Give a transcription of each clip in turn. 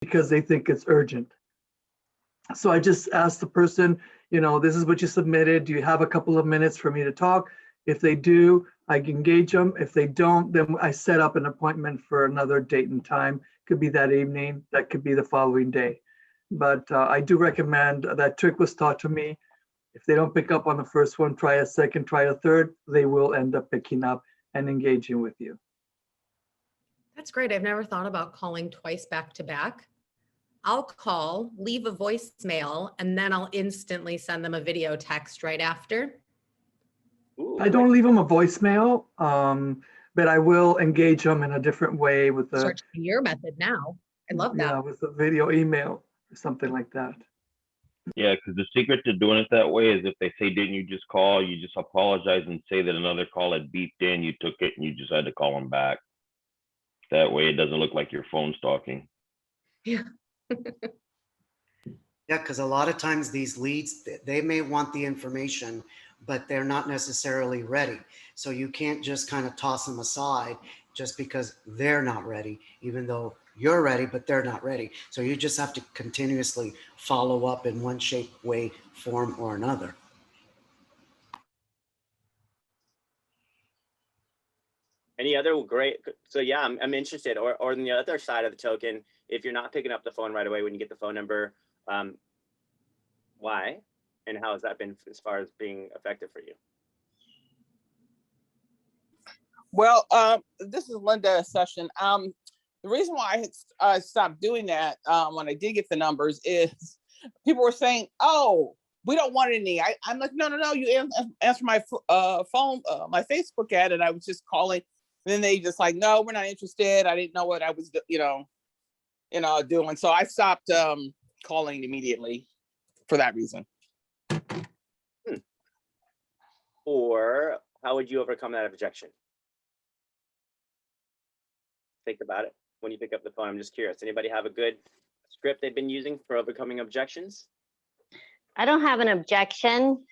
because they think it's urgent. So I just asked the person, this is what you submitted. Do you have a couple of minutes for me to talk? If they do, I engage them. If they don't, then I set up an appointment for another date and time. Could be that evening, that could be the following day. But I do recommend, that trick was taught to me. If they don't pick up on the first one, try a second, try a third, they will end up picking up and engaging with you. That's great. I've never thought about calling twice back to back. I'll call, leave a voicemail, and then I'll instantly send them a video text right after. Ooh, I don't leave them a voicemail, but I will engage them in a different way with the Start your method now. I love that. Yeah, with a video email or something like that. Yeah, because the secret to doing it that way is if they say, didn't you just call, you just apologize and say that another call had beeped in, you took it and you just had to call them back. That way it doesn't look like your phone stalking. Yeah. Yeah, because a lot of times these leads, they may want the information, but they're not necessarily ready. So you can't just kind of toss them aside just because they're not ready, even though you're ready, but they're not ready. So you just have to continuously follow up in one shape, way, form, or another. Any other great, so yeah, I'm interested. Or on the other side of the token, if you're not picking up the phone right away when you get the phone number, why? And how has that been as far as being effective for you? Well, this is Linda Session. The reason why I stopped doing that when I did get the numbers is people were saying, "Oh, we don't want any." I'm like, no, you answer my phone, my Facebook ad, and I was just calling. And then they just like, "No, we're not interested." I didn't know what I was, doing. So I stopped calling immediately for that reason. Or how would you overcome that objection? Think about it when you pick up the phone. I'm just curious. Anybody have a good script they've been using for overcoming objections? I don't have an objection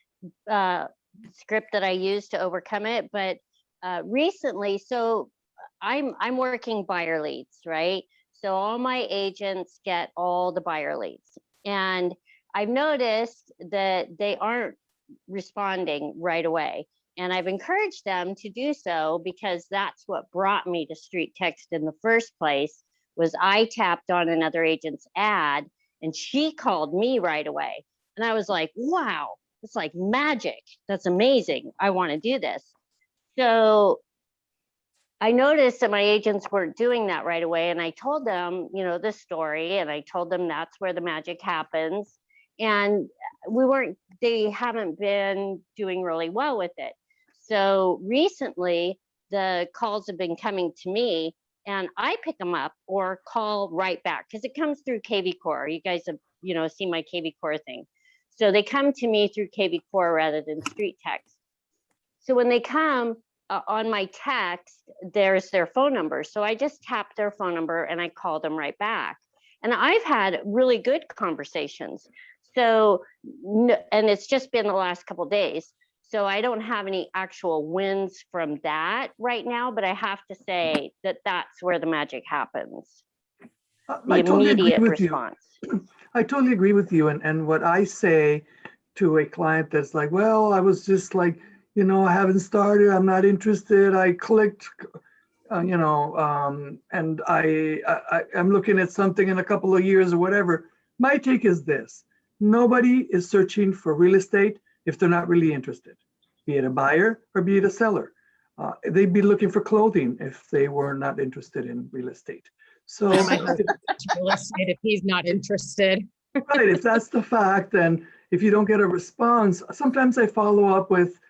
script that I use to overcome it, but recently, so I'm working buyer leads, right? So all my agents get all the buyer leads, and I've noticed that they aren't responding right away. And I've encouraged them to do so because that's what brought me to StreetText in the first place. Was I tapped on another agent's ad and she called me right away. And I was like, wow, it's like magic. That's amazing. I want to do this. So I noticed that my agents weren't doing that right away. And I told them, this story, and I told them that's where the magic happens. And they haven't been doing really well with it. So recently the calls have been coming to me and I pick them up or call right back because it comes through KV Core. You guys have, seen my KV Core thing. So they come to me through KV Core rather than StreetText. So when they come on my text, there's their phone number. So I just tap their phone number and I call them right back. And I've had really good conversations. So, and it's just been the last couple of days. So I don't have any actual wins from that right now, but I have to say that that's where the magic happens. The immediate response. I totally agree with you. And what I say to a client that's like, well, I was just like, I haven't started, I'm not interested. I clicked, and I'm looking at something in a couple of years or whatever. My take is this: nobody is searching for real estate if they're not really interested, be it a buyer or be it a seller. They'd be looking for clothing if they were not interested in real estate. So real estate if he's not interested. Right, if that's the fact, then if you don't get a response, sometimes I follow up with,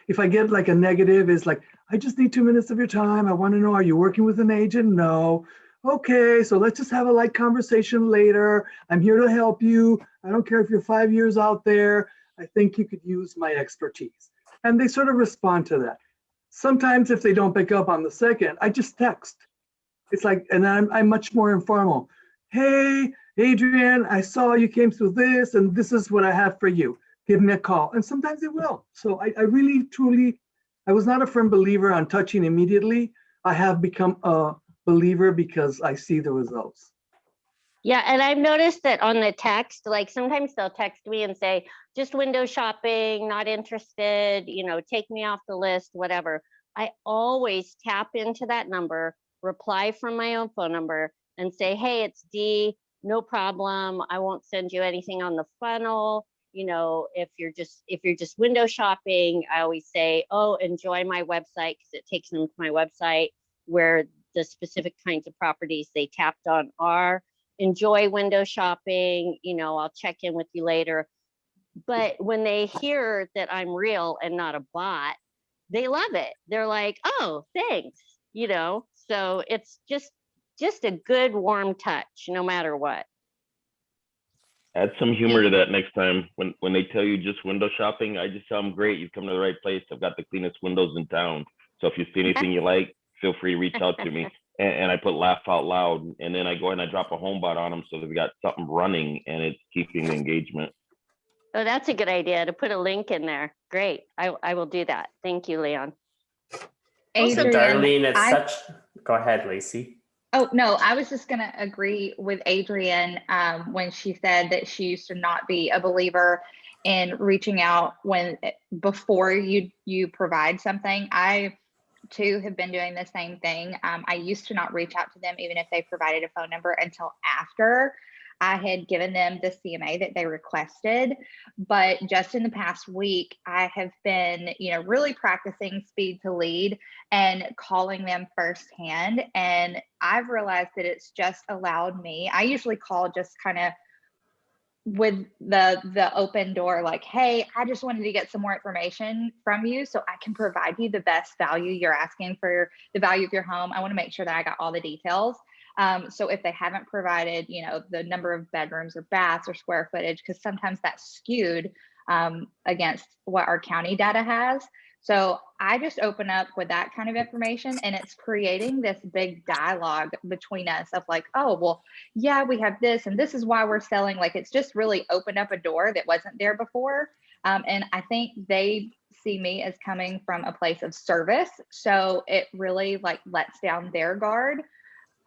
if I get like a negative, is like, I just need 2 minutes of your time. I want to know, are you working with an agent? No. Okay, so let's just have a light conversation later. I'm here to help you. I don't care if you're 5 years out there. I think you could use my expertise. And they sort of respond to that. Sometimes if they don't pick up on the second, I just text. It's like, and I'm much more informal. Hey, Adrian, I saw you came through this, and this is what I have for you. Give me a call. And sometimes they will. So I really, truly, I was not a firm believer on touching immediately. I have become a believer because I see the results. Yeah, and I've noticed that on the text, like sometimes they'll text me and say, just window shopping, not interested, take me off the list, whatever. I always tap into that number, reply from my own phone number and say, hey, it's Dee, no problem. I won't send you anything on the funnel. If you're just window shopping, I always say, oh, enjoy my website, because it takes them to my website where the specific kinds of properties they tapped on are. Enjoy window shopping, I'll check in with you later. But when they hear that I'm real and not a bot, they love it. They're like, oh, thanks, so it's just a good warm touch no matter what. Add some humor to that next time. When they tell you just window shopping, I just tell them, great, you've come to the right place. I've got the cleanest windows in town. So if you see anything you like, feel free to reach out to me. And I put laugh out loud, and then I go ahead and I drop a home bot on them so they've got something running and it's keeping the engagement. Oh, that's a good idea to put a link in there. Great. I will do that. Thank you, Leon. Also, Darlene, it's go ahead, Lacey. Oh, no, I was just going to agree with Adrienne when she said that she used to not be a believer in reaching out before you provide something. I too have been doing the same thing. I used to not reach out to them even if they provided a phone number until after I had given them the CMA that they requested. But just in the past week, I have been, really practicing speed to lead and calling them firsthand. And I've realized that it's just allowed me, I usually call just kind of with the open door, like, hey, I just wanted to get some more information from you so I can provide you the best value. You're asking for the value of your home. I want to make sure that I got all the details. So if they haven't provided, the number of bedrooms or baths or square footage, because sometimes that's skewed against what our county data has. So I just open up with that kind of information, and it's creating this big dialogue between us of like, oh, well, yeah, we have this, and this is why we're selling. Like, it's just really opened up a door that wasn't there before. And I think they see me as coming from a place of service. So it really like lets down their guard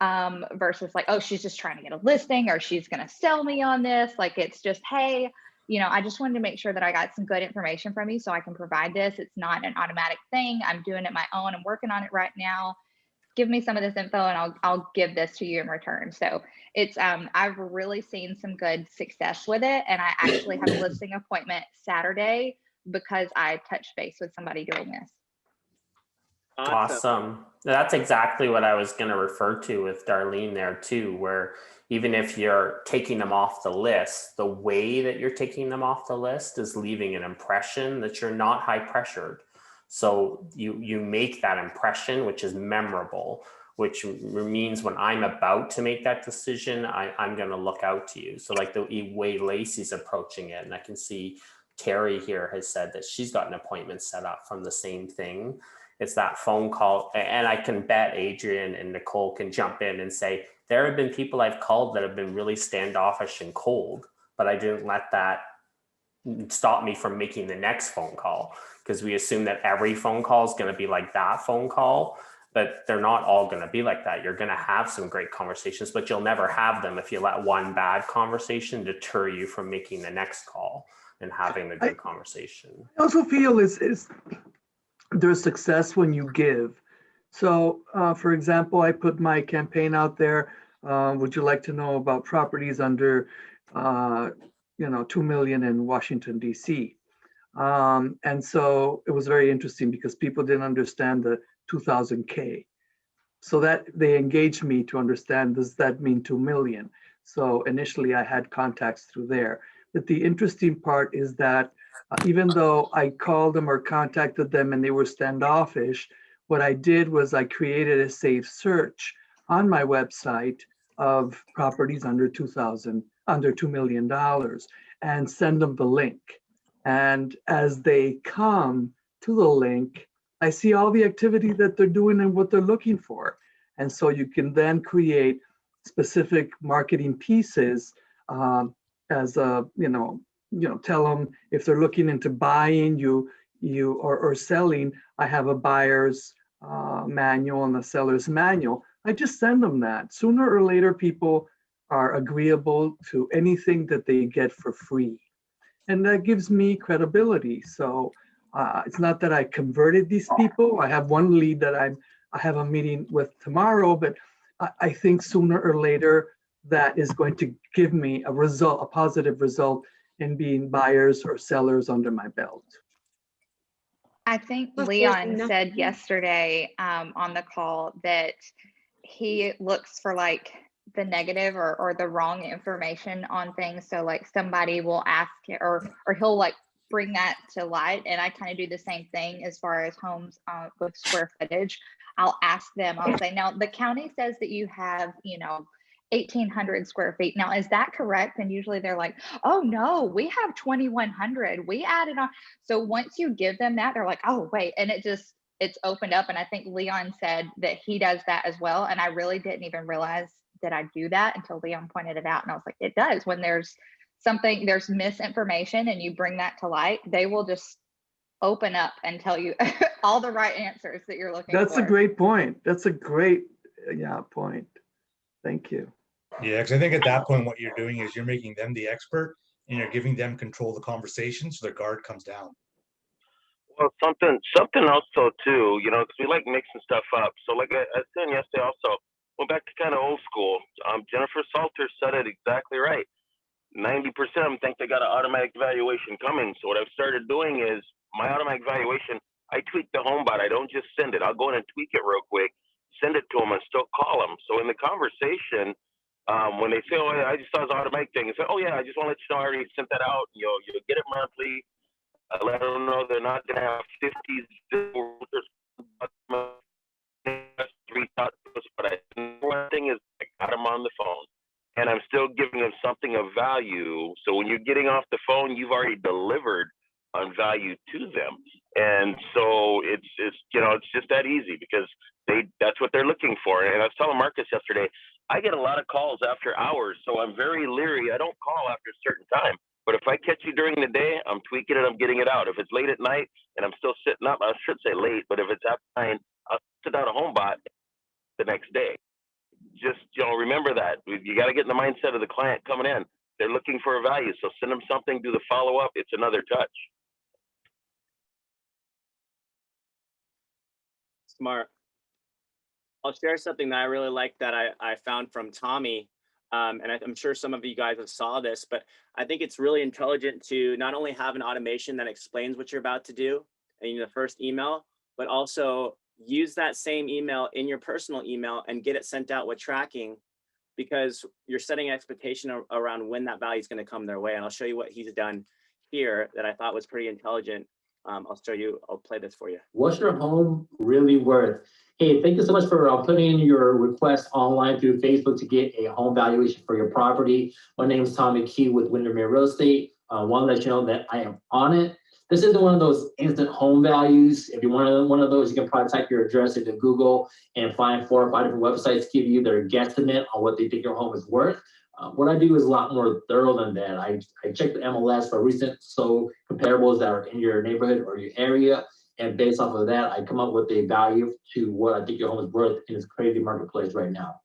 versus like, oh, she's just trying to get a listing or she's going to sell me on this. Like, it's just, hey, I just wanted to make sure that I got some good information from you so I can provide this. It's not an automatic thing. I'm doing it my own. I'm working on it right now. Give me some of this info and I'll give this to you in return. So it's, I've really seen some good success with it. And I actually have a listing appointment Saturday because I touched base with somebody doing this. Awesome. That's exactly what I was going to refer to with Darlene there too, where even if you're taking them off the list, the way that you're taking them off the list is leaving an impression that you're not high pressured. So you make that impression, which is memorable, which means when I'm about to make that decision, I'm going to look out to you. So like the way Lacey's approaching it, and I can see Terry here has said that she's got an appointment set up from the same thing. It's that phone call. And I can bet Adrienne and Nicole can jump in and say, there have been people I've called that have been really standoffish and cold, but I didn't let that stop me from making the next phone call, because we assume that every phone call is going to be like that phone call, but they're not all going to be like that. You're going to have some great conversations, but you'll never have them if you let one bad conversation deter you from making the next call and having the good conversation. I also feel there's success when you give. So for example, I put my campaign out there. Would you like to know about properties under 2 million in Washington, DC? And so it was very interesting because people didn't understand the 2000K. So that they engaged me to understand, does that mean 2 million? So initially I had contacts through there. But the interesting part is that even though I called them or contacted them and they were standoffish, what I did was I created a safe search on my website of properties under $2 million and send them the link. And as they come to the link, I see all the activity that they're doing and what they're looking for. And so you can then create specific marketing pieces as a, tell them if they're looking into buying or selling. I have a buyer's manual and a seller's manual. I just send them that. Sooner or later, people are agreeable to anything that they get for free. And that gives me credibility. So it's not that I converted these people. I have one lead that I have a meeting with tomorrow, but I think sooner or later that is going to give me a result, a positive result in being buyers or sellers under my belt. I think Plus, there's Leon enough- said yesterday on the call that he looks for like the negative or the wrong information on things. So like somebody will ask or he'll like bring that to light. And I kind of do the same thing as far as homes with square footage. I'll ask them, I'll say, now the county says that you have, 1,800 square feet. Now, is that correct? And usually they're like, oh no, we have 2,100. We added on. So once you give them that, they're like, oh wait. And it's opened up. And I think Leon said that he does that as well. And I really didn't even realize that I do that until Leon pointed it out. And I was like, it does. When there's misinformation and you bring that to light, they will just open up and tell you all the right answers that you're looking for. That's a great point. That's a great, point. Thank you. Yeah, because I think at that point, what you're doing is you're making them the expert and you're giving them control of the conversation, so their guard comes down. Well, something else though too, because we like mixing stuff up. So like I was saying yesterday also, went back to kind of old school. Jennifer Salter said it exactly right. 90% of them think they got an automatic valuation coming. So what I've started doing is my automatic valuation, I tweak the home bot. I don't just send it. I'll go in and tweak it real quick, send it to them and still call them. So in the conversation, when they say, oh, I just saw this automatic thing, I say, oh yeah, I just want to let you know I already sent that out. You'll get it monthly. I let them know they're not going to have 50s, but one thing is I got them on the phone and I'm still giving them something of value. So when you're getting off the phone, you've already delivered on value to them. And so it's just that easy because that's what they're looking for. And I was telling Marcus yesterday, I get a lot of calls after hours. So I'm very leery. I don't call after a certain time. But if I catch you during the day, I'm tweaking it, I'm getting it out. If it's late at night and I'm still sitting up, I should say late, but if it's at 9, I'll sit down a home bot the next day. Just, remember that. You got to get in the mindset of the client coming in. They're looking for a value. So send them something, do the follow-up. It's another touch. Smart. I'll share something that I really like that I found from Tommy. And I'm sure some of you guys have saw this, but I think it's really intelligent to not only have an automation that explains what you're about to do in the first email, but also use that same email in your personal email and get it sent out with tracking, because you're setting expectation around when that value is going to come their way. And I'll show you what he's done here that I thought was pretty intelligent. I'll play this for you. What's your home really worth? Hey, thank you so much for putting in your request online through Facebook to get a home valuation for your property. My name is Tommy Key with Windermere Real Estate. I want to let you know that I am on it. This isn't one of those instant home values. If you want one of those, you can probably type your address into Google and find 4 or 5 different websites give you their guesstimate on what they think your home is worth. What I do is a lot more thorough than that. I check the MLS for recent comparables that are in your neighborhood or your area. And based off of that, I come up with a value to what I think your home is worth in this crazy marketplace right now.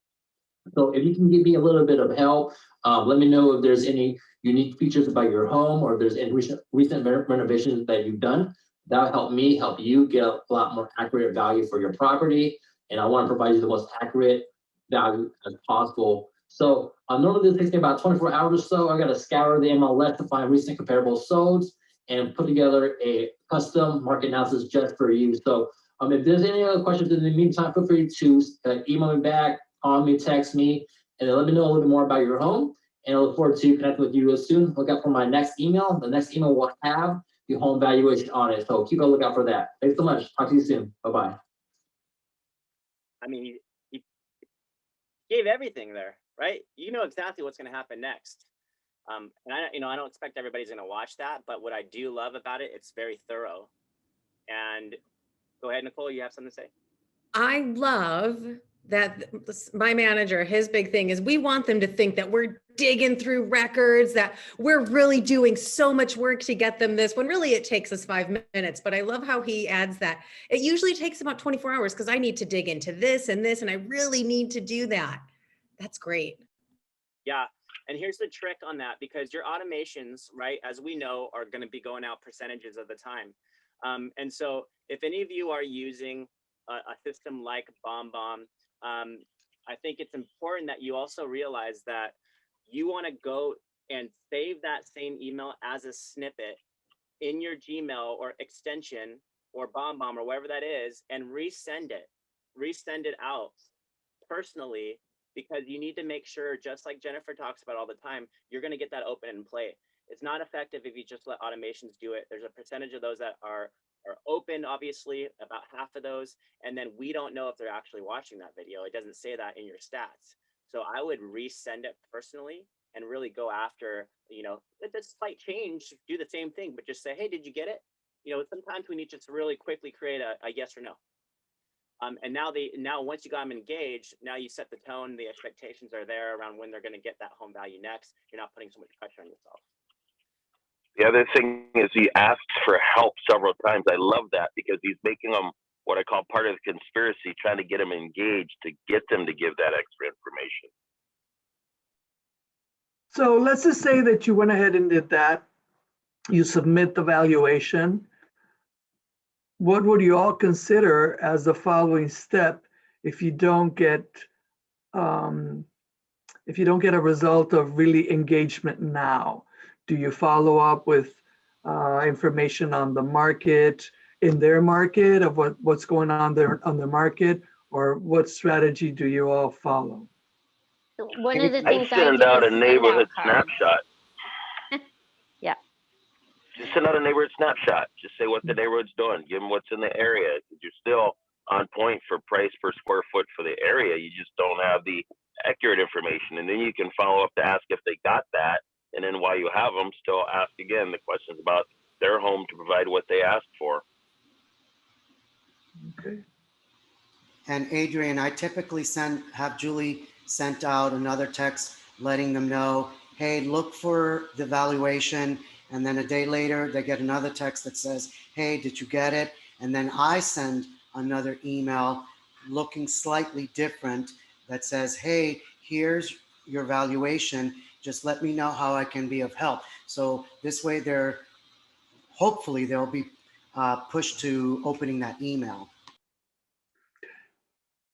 So if you can give me a little bit of help, let me know if there's any unique features about your home or if there's any recent renovations that you've done. That'll help me help you get a lot more accurate value for your property. And I want to provide you the most accurate value as possible. So normally this takes me about 24 hours or so. I got to scour the MLS to find recent comparable solds and put together a custom market analysis just for you. So if there's any other questions in the meantime, feel free to email me back, call me, text me, and then let me know a little bit more about your home. And I look forward to connecting with you real soon. Look out for my next email. The next email will have the home valuation on it. So keep a lookout for that. Thanks so much. Talk to you soon. Bye-bye. I mean, he gave everything there, right? You know exactly what's going to happen next. And I don't expect everybody's going to watch that, but what I do love about it, it's very thorough. And go ahead, Nicole, you have something to say? I love that my manager, his big thing is we want them to think that we're digging through records, that we're really doing so much work to get them this, when really it takes us 5 minutes. But I love how he adds that. It usually takes about 24 hours because I need to dig into this, and I really need to do that. That's great. Yeah. And here's the trick on that, because your automations, right, as we know, are going to be going out percentages of the time. And so if any of you are using a system like BombBomb, I think it's important that you also realize that you want to go and save that same email as a snippet in your Gmail or extension or BombBomb or whatever that is, and resend it out personally, because you need to make sure, just like Jennifer talks about all the time, you're going to get that open and play. It's not effective if you just let automations do it. There's a percentage of those that are open, obviously, about half of those, and then we don't know if they're actually watching that video. It doesn't say that in your stats. So I would resend it personally and really go after, the slight change, do the same thing, but just say, hey, did you get it? Sometimes we need to just really quickly create a yes or no. And now once you got them engaged, now you set the tone, the expectations are there around when they're going to get that home value next. You're not putting so much pressure on yourself. The other thing is he asks for help several times. I love that, because he's making them what I call part of the conspiracy, trying to get them engaged to get them to give that extra information. So let's just say that you went ahead and did that. You submit the valuation. What would you all consider as the following step if you don't get a result of really engagement now? Do you follow up with information on the market, in their market, of what's going on there on the market, or what strategy do you all follow? One of the I things I send do out is a send neighborhood out cards. snapshot. Yeah. Just send out a neighborhood snapshot. Just say what the neighborhood's doing. Give them what's in the area. You're still on point for price per square foot for the area. You just don't have the accurate information. And then you can follow up to ask if they got that. And then while you have them, still ask again the questions about their home to provide what they asked for. Okay. And Adrian, I typically have Julie sent out another text letting them know, hey, look for the valuation. And then a day later, they get another text that says, hey, did you get it? And then I send another email looking slightly different that says, hey, here's your valuation. Just let me know how I can be of help. So this way hopefully they'll be pushed to opening that email.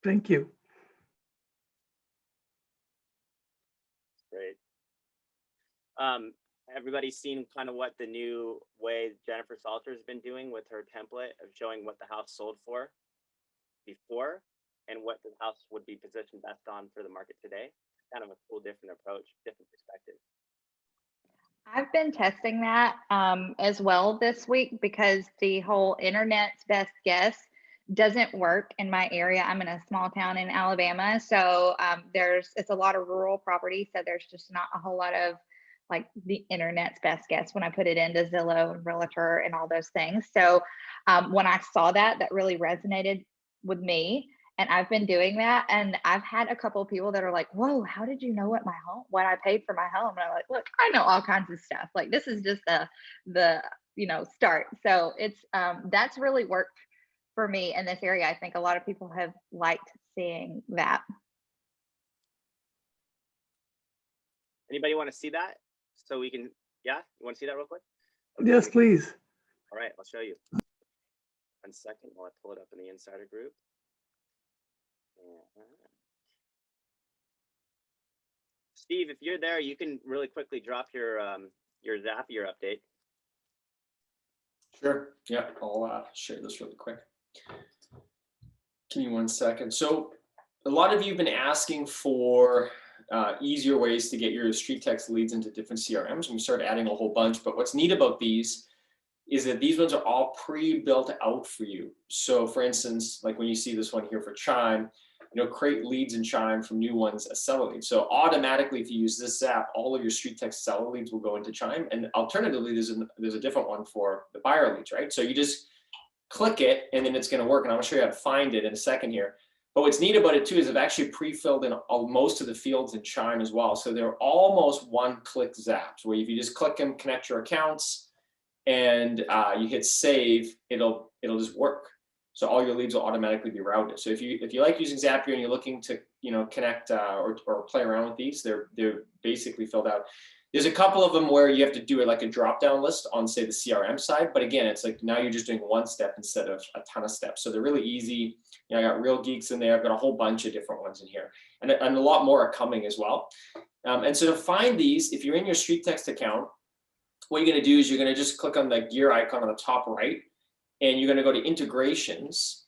Thank you. Great. Everybody's seen kind of what the new way Jennifer Salter has been doing with her template of showing what the house sold for before and what the house would be positioned best on for the market today. Kind of a cool, different approach, different perspective. I've been testing that as well this week, because the whole internet's best guess doesn't work in my area. I'm in a small town in Alabama, so it's a lot of rural property, so there's just not a whole lot of like the internet's best guess when I put it into Zillow and Realtor and all those things. So when I saw that really resonated with me, and I've been doing that. And I've had a couple of people that are like, whoa, how did you know what I paid for my home? And I'm like, look, I know all kinds of stuff. Like, this is just the start. So it's that's really worked for me in this area. I think a lot of people have liked seeing that. Anybody want to see that? So we can, you want to see that real quick? Okay. Yes, please. All right, I'll show you. 1 second while I pull it up in the insider group. Steve, if you're there, you can really quickly drop your Zapier update. Sure. Yeah, I'll share this really quick. Give me 1 second. So a lot of you have been asking for easier ways to get your StreetText leads into different CRMs, and we started adding a whole bunch. But what's neat about these is that these ones are all pre-built out for you. So for instance, like when you see this one here for Chime, create leads in Chime from new ones as seller leads. So automatically, if you use this app, all of your StreetText seller leads will go into Chime. And alternatively, there's a different one for the buyer leads, right? So you just click it and then it's going to work. And I'm going to show you how to find it in a second here. But what's neat about it too is I've actually pre-filled in most of the fields in Chime as well. So they're almost one-click zaps, where if you just click them, connect your accounts, and you hit save, it'll just work. So all your leads will automatically be routed. So if you like using Zapier and you're looking to, you know, connect or play around with these, they're basically filled out. There's a couple of them where you have to do it like a drop-down list on, say, the CRM side. But again, it's like now you're just doing one step instead of a ton of steps. So they're really easy. You know, I got Real Geeks in there. I've got a whole bunch of different ones in here, and a lot more are coming as well. And so to find these, if you're in your StreetText account, what you're going to do is you're going to just click on the gear icon on the top right, and you're going to go to integrations.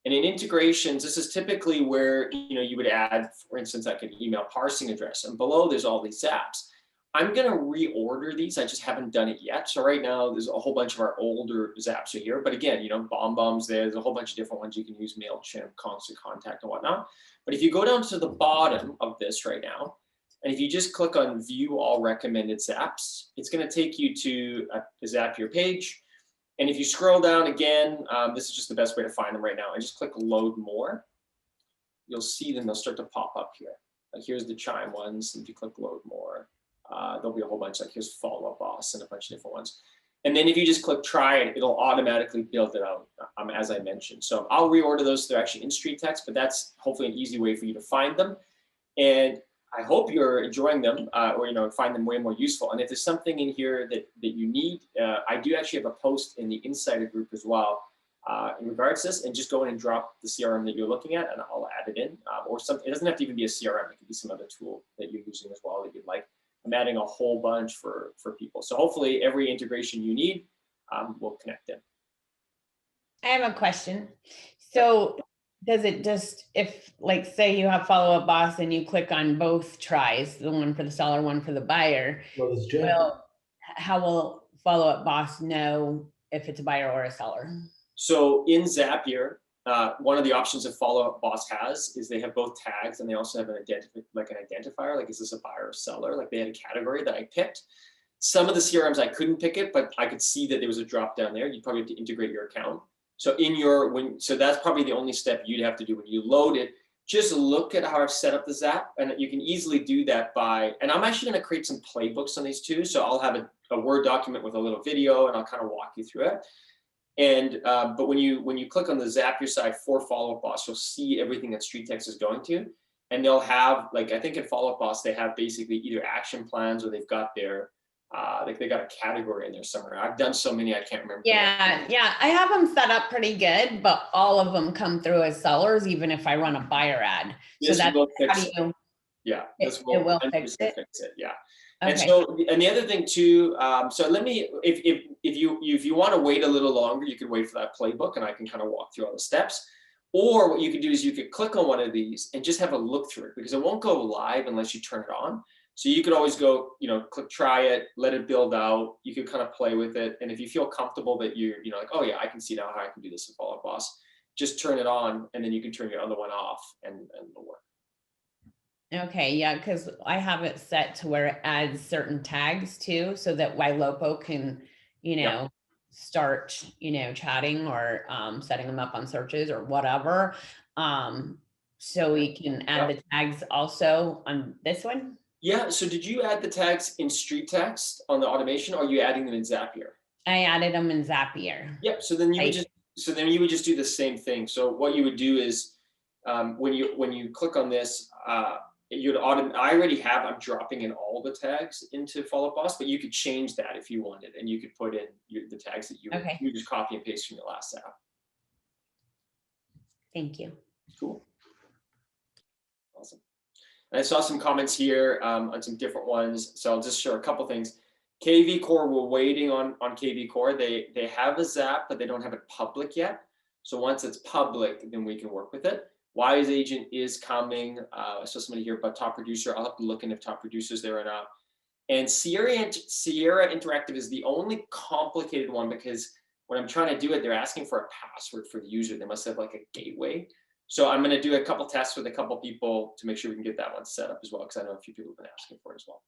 And in integrations, this is typically where, you know, you would add, for instance, like an email parsing address, and below there's all these apps. I'm going to reorder these. I just haven't done it yet. So right now there's a whole bunch of our older Zaps are here. But again, you know, BombBomb's there's a whole bunch of different ones you can use, MailChimp, Constant Contact, and whatnot. But if you go down to the bottom of this right now, and if you just click on View All Recommended Zaps, it's going to take you to a Zapier page. And if you scroll down again, this is just the best way to find them right now. I just click Load More. You'll see them. They'll start to pop up here. Like here's the Chime ones. And if you click Load More, there'll be a whole bunch, like here's Follow Up Boss and a bunch of different ones. And then if you just click Try it, it'll automatically build it out, as I mentioned. So I'll reorder those. They're actually in StreetText, but that's hopefully an easy way for you to find them. And I hope you're enjoying them, or, you know, find them way more useful. And if there's something in here that you need, I do actually have a post in the Insider group as well in regards to this, and just go in and drop the CRM that you're looking at, and I'll add it in. Or something. It doesn't have to even be a CRM. It could be some other tool that you're using as well that you'd like. I'm adding a whole bunch for people. So hopefully every integration you need will connect in. I have a question. So does it just, if like say you have Follow Up Boss and you click on both tries, the one for the seller, one for the buyer, how will Follow Up Boss know if it's a buyer or a seller? So in Zapier, one of the options that Follow Up Boss has is they have both tags, and they also have an identifier, like is this a buyer or seller? Like they had a category that I picked. Some of the CRMs I couldn't pick it, but I could see that there was a drop down there. You probably have to integrate your account. So so that's probably the only step you'd have to do when you load it. Just look at how I've set up the Zap, and you can easily do that by, and I'm actually going to create some playbooks on these too. So I'll have a Word document with a little video, and I'll kind of walk you through it. And but when you click on the Zapier side for Follow Up Boss, you'll see everything that StreetText is going to, and they'll have, like, I think in Follow Up Boss they have basically either action plans or they've got their like they got a category in there somewhere. I've done so many I can't remember. Yeah, I have them set up pretty good, but all of them come through as sellers, even if I run a buyer ad. So that's how you. Yeah, it will fix it. Yeah. Okay. And so, and the other thing too, so let me, if you want to wait a little longer, you could wait for that playbook, and I can kind of walk through all the steps. Or what you could do is you could click on one of these and just have a look through it, because it won't go live unless you turn it on. So you could always go, you know, click try it, let it build out. You could kind of play with it, and if you feel comfortable that you know, like, oh yeah, I can see now how I can do this in Follow Up Boss, just turn it on, and then you can turn your other one off, and it'll work. Okay, yeah, because I have it set to where it adds certain tags too, so that Ylopo can, you know, start, you know, chatting or setting them up on searches or whatever. So we can add the tags also on this one. Yeah. So did you add the tags in StreetText on the automation, or are you adding them in Zapier? I added them in Zapier. Yep. So then you would just do the same thing. So what you would do is when you click on this, I already have, I'm dropping in all the tags into Follow Up Boss, but you could change that if you wanted, and you could put in the tags that you just copy and paste from your last app. Thank you. Cool. Awesome. And I saw some comments here on some different ones, so I'll just share a couple things. KV Core, we're waiting on KV Core. They have a Zap, but they don't have it public yet. So once it's public, then we can work with it. Wise Agent is coming. I saw somebody here about Top Producer. I'll have to look in if Top Producer's there or not. And Sierra Interactive is the only complicated one, because when I'm trying to do it, they're asking for a password for the user. They must have like a gateway. So I'm going to do a couple tests with a couple people to make sure we can get that one set up as well, because I know a few people have been asking for it as well.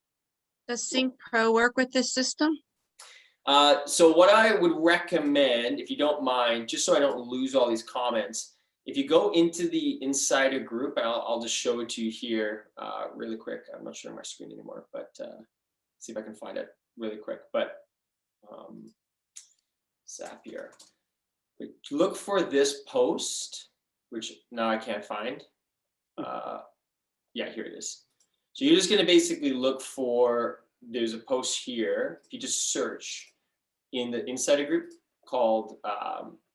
Does Sync Pro work with this system? So what I would recommend, if you don't mind, just so I don't lose all these comments, if you go into the Insider group, I'll just show it to you here really quick. I'm not showing my screen anymore, but see if I can find it really quick. But Zapier. Look for this post, which now I can't find. Yeah, here it is. So you're just going to basically look for, there's a post here. If you just search in the insider group called,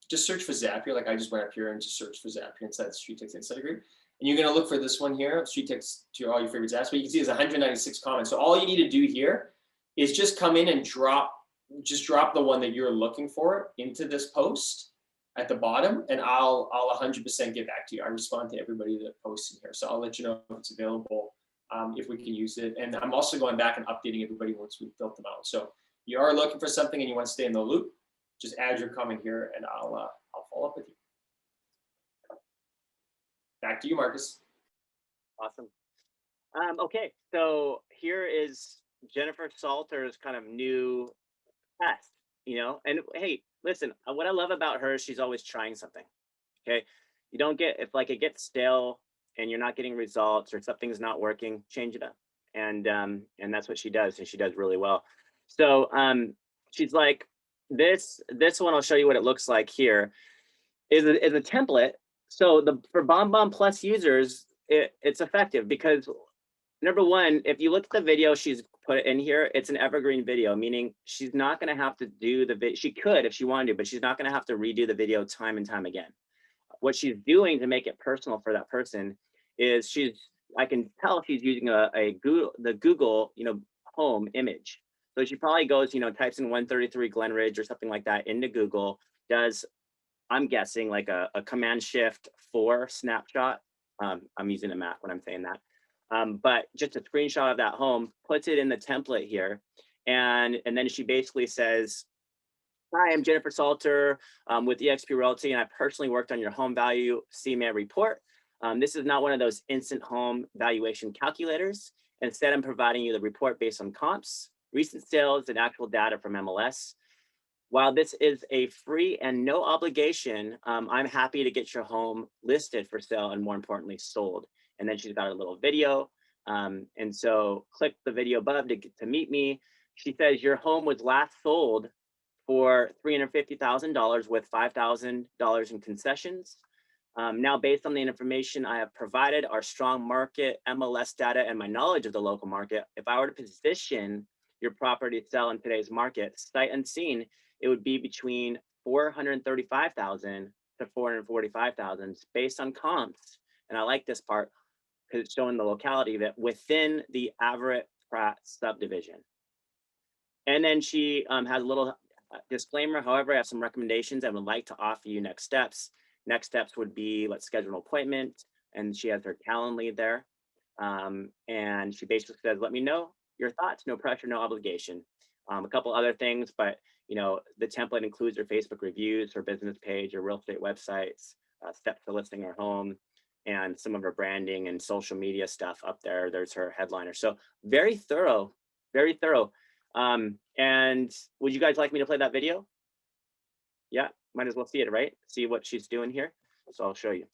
just search for Zapier. Like I just went up here and just searched for Zapier inside the StreetText insider group. And you're going to look for this one here, StreetText to all your favorites apps. But you can see there's 196 comments. So all you need to do here is just come in and drop the one that you're looking for into this post at the bottom, and I'll 100% get back to you. I respond to everybody that posts in here. So I'll let you know if it's available, if we can use it. And I'm also going back and updating everybody once we've built them out. So you are looking for something and you want to stay in the loop, just add your comment here and I'll follow up with you. Back to you, Marcus. Awesome. Okay, so here is Jennifer Salter's kind of new test, you know, and hey, listen, what I love about her is she's always trying something. Okay, you don't get, if like it gets stale and you're not getting results or something's not working, change it up. And that's what she does, and she does really well. So she's like, this one, I'll show you what it looks like here, is a template. So for BombBomb Plus users, it's effective because number one, if you look at the video she's put in here, it's an evergreen video, meaning she's not going to have to do the video. She could if she wanted to, but she's not going to have to redo the video time and time again. What she's doing to make it personal for that person is I can tell she's using the Google, you know, home image. So she probably goes, you know, types in 133 Glen Ridge or something like that into Google, does, I'm guessing like a Command Shift 4 snapshot. I'm using a Mac when I'm saying that. But just a screenshot of that home, puts it in the template here. And then she basically says, hi, I'm Jennifer Salter with eXp Realty, and I personally worked on your home value CMA report. This is not one of those instant home valuation calculators. Instead, I'm providing you the report based on comps, recent sales, and actual data from MLS. While this is a free and no obligation, I'm happy to get your home listed for sale and more importantly, sold. And then she's got a little video. And so click the video above to meet me. She says your home was last sold for $350,000 with $5,000 in concessions. Now, based on the information I have provided, our strong market MLS data and my knowledge of the local market, if I were to position your property to sell in today's market, sight unseen, it would be between $435,000 to $445,000 based on comps. And I like this part because it's showing the locality of it within the Everett Pratt subdivision. And then she has a little disclaimer. However, I have some recommendations I would like to offer you next steps. Next steps would be, let's schedule an appointment. And she has her Calendly there. And she basically says, let me know your thoughts, no pressure, no obligation. A couple other things, but you know, the template includes her Facebook reviews, her business page, her real estate websites, steps to listing her home, and some of her branding and social media stuff up there. There's her headliner. So very thorough, very thorough. And would you guys like me to play that video? Yeah, might as well see it, right? See what she's doing here. So I'll show you.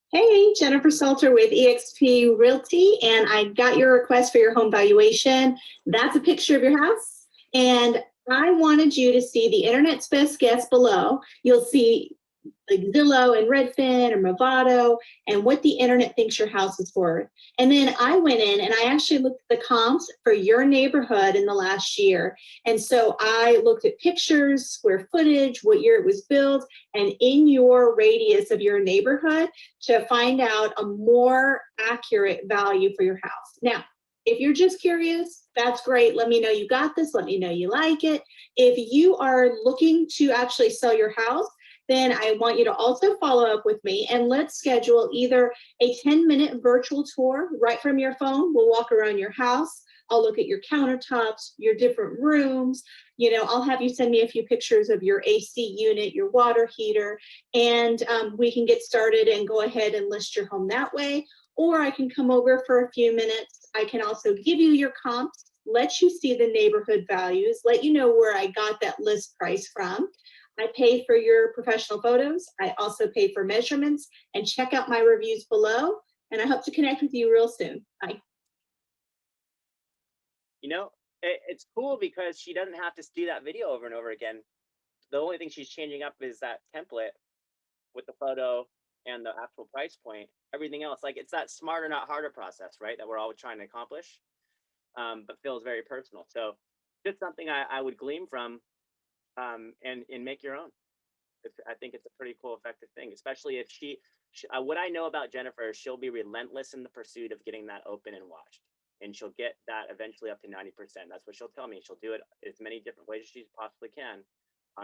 Hey, Jennifer Salter with eXp Realty, and I got your request for your home valuation. That's a picture of your house, and I wanted you to see the internet's best guess below. You'll see like Zillow and Redfin or Movado and what the internet thinks your house is worth. And then I went in and I actually looked at the comps for your neighborhood in the last year. And so I looked at pictures, square footage, what year it was built, and in your radius of your neighborhood to find out a more accurate value for your house. Now, if you're just curious, that's great. Let me know you got this. Let me know you like it. If you are looking to actually sell your house, then I want you to also follow up with me and let's schedule either a 10-minute virtual tour right from your phone. We'll walk around your house. I'll look at your countertops, your different rooms. You know, I'll have you send me a few pictures of your AC unit, your water heater, and we can get started and go ahead and list your home that way. Or I can come over for a few minutes. I can also give you your comps, let you see the neighborhood values, let you know where I got that list price from. I pay for your professional photos. I also pay for measurements, and check out my reviews below. And I hope to connect with you real soon. Bye. You know, it's cool because she doesn't have to see that video over and over again. the only thing she's changing up is that template with the photo and the actual price point. Everything else, like it's that smarter, not harder process, right? That we're all trying to accomplish, but feels very personal. So just something I would glean from, and make your own. I think it's a pretty cool, effective thing, especially if she what I know about Jennifer is she'll be relentless in the pursuit of getting that open and watched. And she'll get that eventually up to 90%. That's what she'll tell me. She'll do it as many different ways as she possibly can.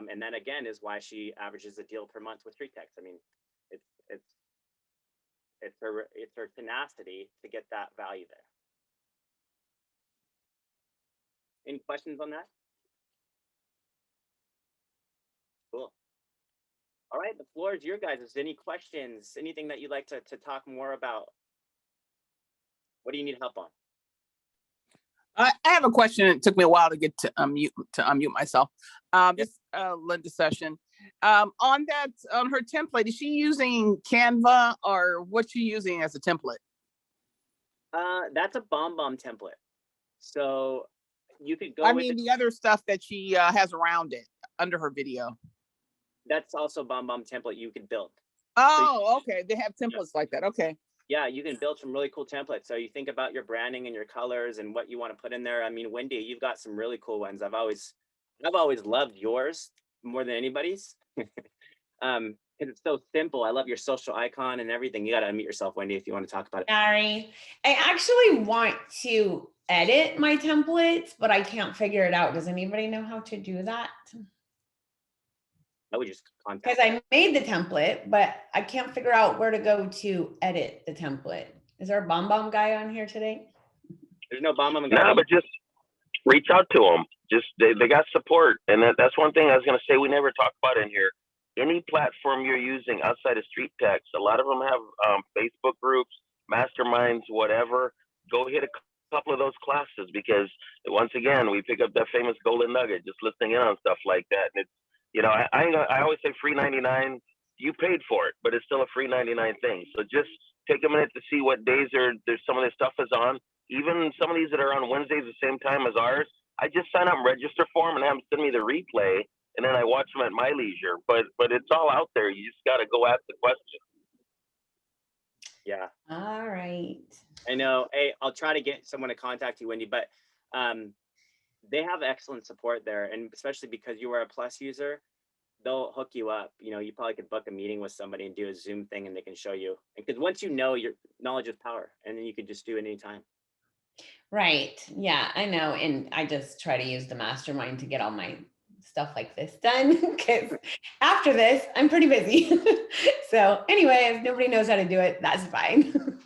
And that again is why she averages a deal per month with StreetText. I mean, it's her tenacity to get that value there. Any questions on that? Cool. All right, the floor is your guys'. Any questions? Anything that you'd like to talk more about? What do you need help on? I have a question. It took me a while to get to unmute myself. This Linda session. On her template, is she using Canva or what's she using as a template? That's a BombBomb template. So you could go. I mean, the other stuff that she has around it under her video. That's also BombBomb template you could build. Oh, okay. They have templates like that. Okay. Yeah, you can build some really cool templates. So you think about your branding and your colors and what you want to put in there. I mean, Wendy, you've got some really cool ones. I've always loved yours more than anybody's. It's so simple. I love your social icon and everything. You got to unmute yourself, Wendy, if you want to talk about it. Sorry. I actually want to edit my templates, but I can't figure it out. Does anybody know how to do that? I would just contact. Because I made the template, but I can't figure out where to go to edit the template. Is there a BombBomb guy on here today? There's no BombBomb guy. No, but just reach out to them. Just they got support, and that's one thing I was going to say we never talk about in here. Any platform you're using outside of StreetText, a lot of them have Facebook groups, masterminds, whatever. Go hit a couple of those classes, because once again, we pick up that famous golden nugget just listening in on stuff like that. And it's, you know, I always say free 99. You paid for it, but it's still a free 99 thing. So just take a minute to see what days there's some of this stuff is on. Even some of these that are on Wednesdays the same time as ours, I just sign up and register for them and have them send me the replay, and then I watch them at my leisure. But it's all out there. You just got to go ask the question. Yeah. All right. I know. Hey, I'll try to get someone to contact you, Wendy, but they have excellent support there. And especially because you are a Plus user, they'll hook you up. You know, you probably could book a meeting with somebody and do a Zoom thing, and they can show you. Because once you know, your knowledge is power, and then you could just do it anytime. Right. Yeah, I know. And I just try to use the Mastermind to get all my stuff like this done, because after this, I'm pretty busy. So anyway, if nobody knows how to do it, that's fine.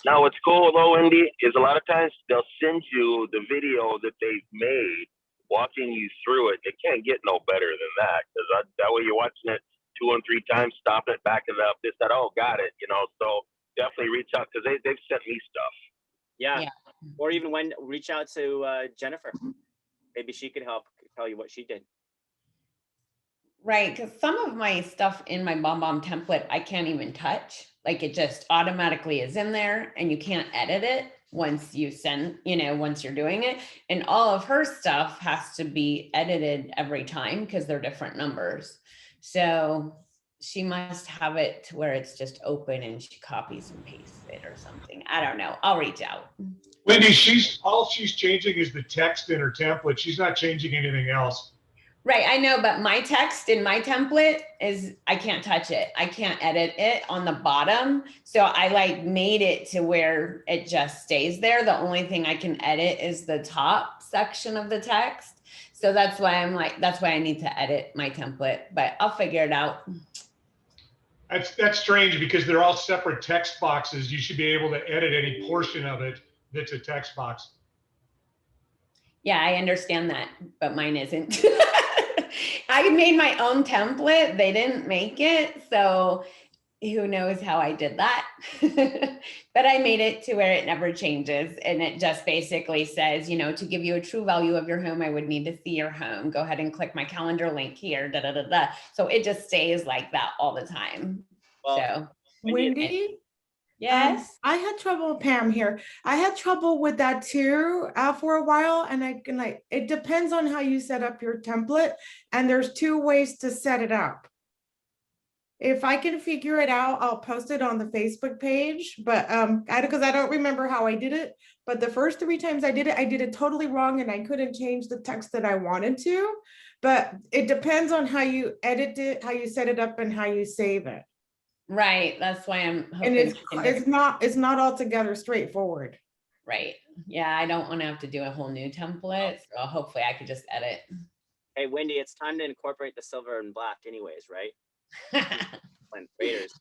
Now, what's cool though, Wendy, is a lot of times they'll send you the video that they've made walking you through it. It can't get no better than that, because that way you're watching it 2 and 3 times, stopping it, backing it up, this, that, oh, got it, you know. So definitely reach out, because they've sent me stuff. Yeah. Or even when reach out to Jennifer. Maybe she could help tell you what she did. Right, because some of my stuff in my BombBomb template, I can't even touch. Like it just automatically is in there, and you can't edit it once you send, you know, once you're doing it. And all of her stuff has to be edited every time because they're different numbers. So she must have it to where it's just open and she copies and pastes it or something. I don't know. I'll reach out. Wendy, all she's changing is the text in her template. She's not changing anything else. Right, I know, but my text in my template is, I can't touch it. I can't edit it on the bottom. So I like made it to where it just stays there. The only thing I can edit is the top section of the text. So that's why I'm like, that's why I need to edit my template, but I'll figure it out. That's strange, because they're all separate text boxes. You should be able to edit any portion of it that's a text box. Yeah, I understand that, but mine isn't. I made my own template. They didn't make it. So who knows how I did that. But I made it to where it never changes. And it just basically says, you know, to give you a true value of your home, I would need to see your home. Go ahead and click my calendar link here. Da, da, da, da. So it just stays like that all the time. Well, so Wendy? Yes. I had trouble, Pam here. I had trouble with that too for a while, and it depends on how you set up your template, and there's 2 ways to set it up. If I can figure it out, I'll post it on the Facebook page, but because I don't remember how I did it, but the first 3 times I did it totally wrong, and I couldn't change the text that I wanted to, but it depends on how you edit it, how you set it up, and how you save it. Right. That's why I'm And hoping. it's not altogether straightforward. Right. Yeah, I don't want to have to do a whole new template. So hopefully I could just edit. Hey, Wendy, it's time to incorporate the silver and black anyways, right? When Raiders.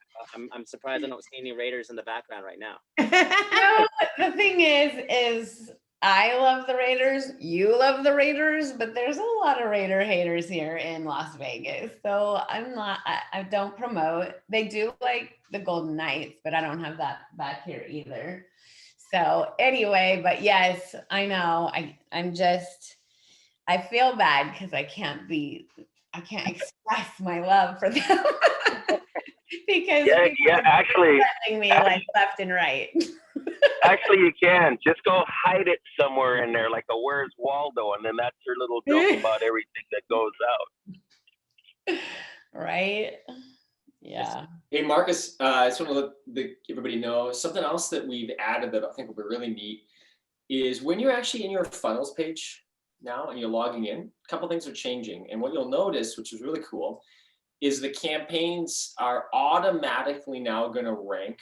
I'm surprised I don't see any Raiders in the background right now. No, the thing is I love the Raiders. You love the Raiders, but there's a lot of Raider haters here in Las Vegas. So I don't promote. They do like the Golden Knights, but I don't have that back here either. So anyway, but yes, I know. I feel bad because I can't express my love for them. Because actually, threatening me like left and right. Actually, you can just go hide it somewhere in there, like a "Where's Waldo," and then that's your little joke about everything that goes out. Right? Yeah. Hey, Marcus, I just want to let everybody know something else that we've added that I think will be really neat is when you're actually in your funnels page now and you're logging in, a couple things are changing. And what you'll notice, which is really cool, is the campaigns are automatically now going to rank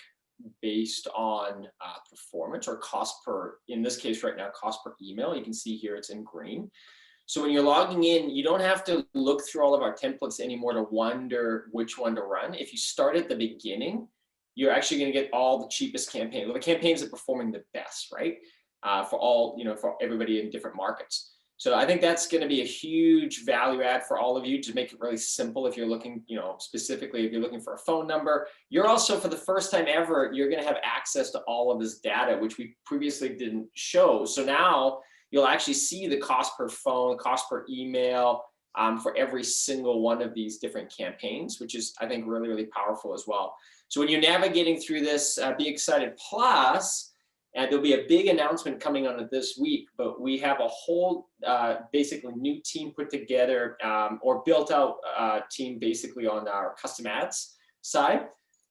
based on performance or cost per, in this case right now, cost per email. You can see here it's in green. So when you're logging in, you don't have to look through all of our templates anymore to wonder which one to run. If you start at the beginning, you're actually going to get all the cheapest campaigns, well, the campaigns that are performing the best, right? For all, for everybody in different markets. So I think that's going to be a huge value add for all of you to make it really simple. If you're looking, specifically, if you're looking for a phone number, you're also, for the first time ever, you're going to have access to all of this data, which we previously didn't show. So now you'll actually see the cost per phone, cost per email for every single one of these different campaigns, which is, I think, really, really powerful as well. So when you're navigating through this, be excited. Plus, and there'll be a big announcement coming on it this week, but we have a whole basically new team put together or built out team basically on our custom ads side.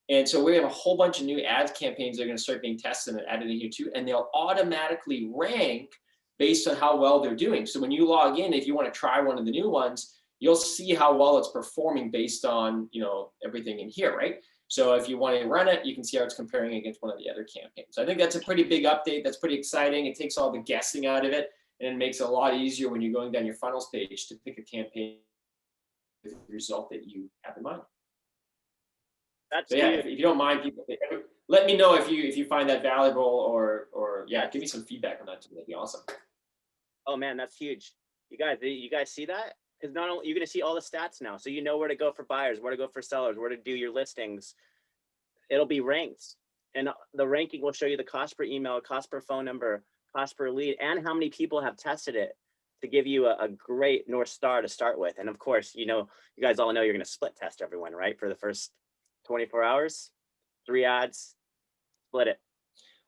And so we have a whole bunch of new ads campaigns that are going to start being tested and added in here too. And they'll automatically rank based on how well they're doing. So when you log in, if you want to try one of the new ones, you'll see how well it's performing based on, everything in here, right? So if you want to run it, you can see how it's comparing against one of the other campaigns. So I think that's a pretty big update. That's pretty exciting. It takes all the guessing out of it, and it makes it a lot easier when you're going down your funnels page to pick a campaign with the result that you have in mind. That's so yeah, huge. if you don't mind, people, let me know if you find that valuable, or give me some feedback on that too. That'd be awesome. Oh man, that's huge. You guys see that? Because not only you're going to see all the stats now, so you know where to go for buyers, where to go for sellers, where to do your listings. It'll be ranked, and the ranking will show you the cost per email, cost per phone number, cost per lead, and how many people have tested it to give you a great North Star to start with. And of course, you guys all know you're going to split test everyone, right? For the first 24 hours, 3 ads, split it.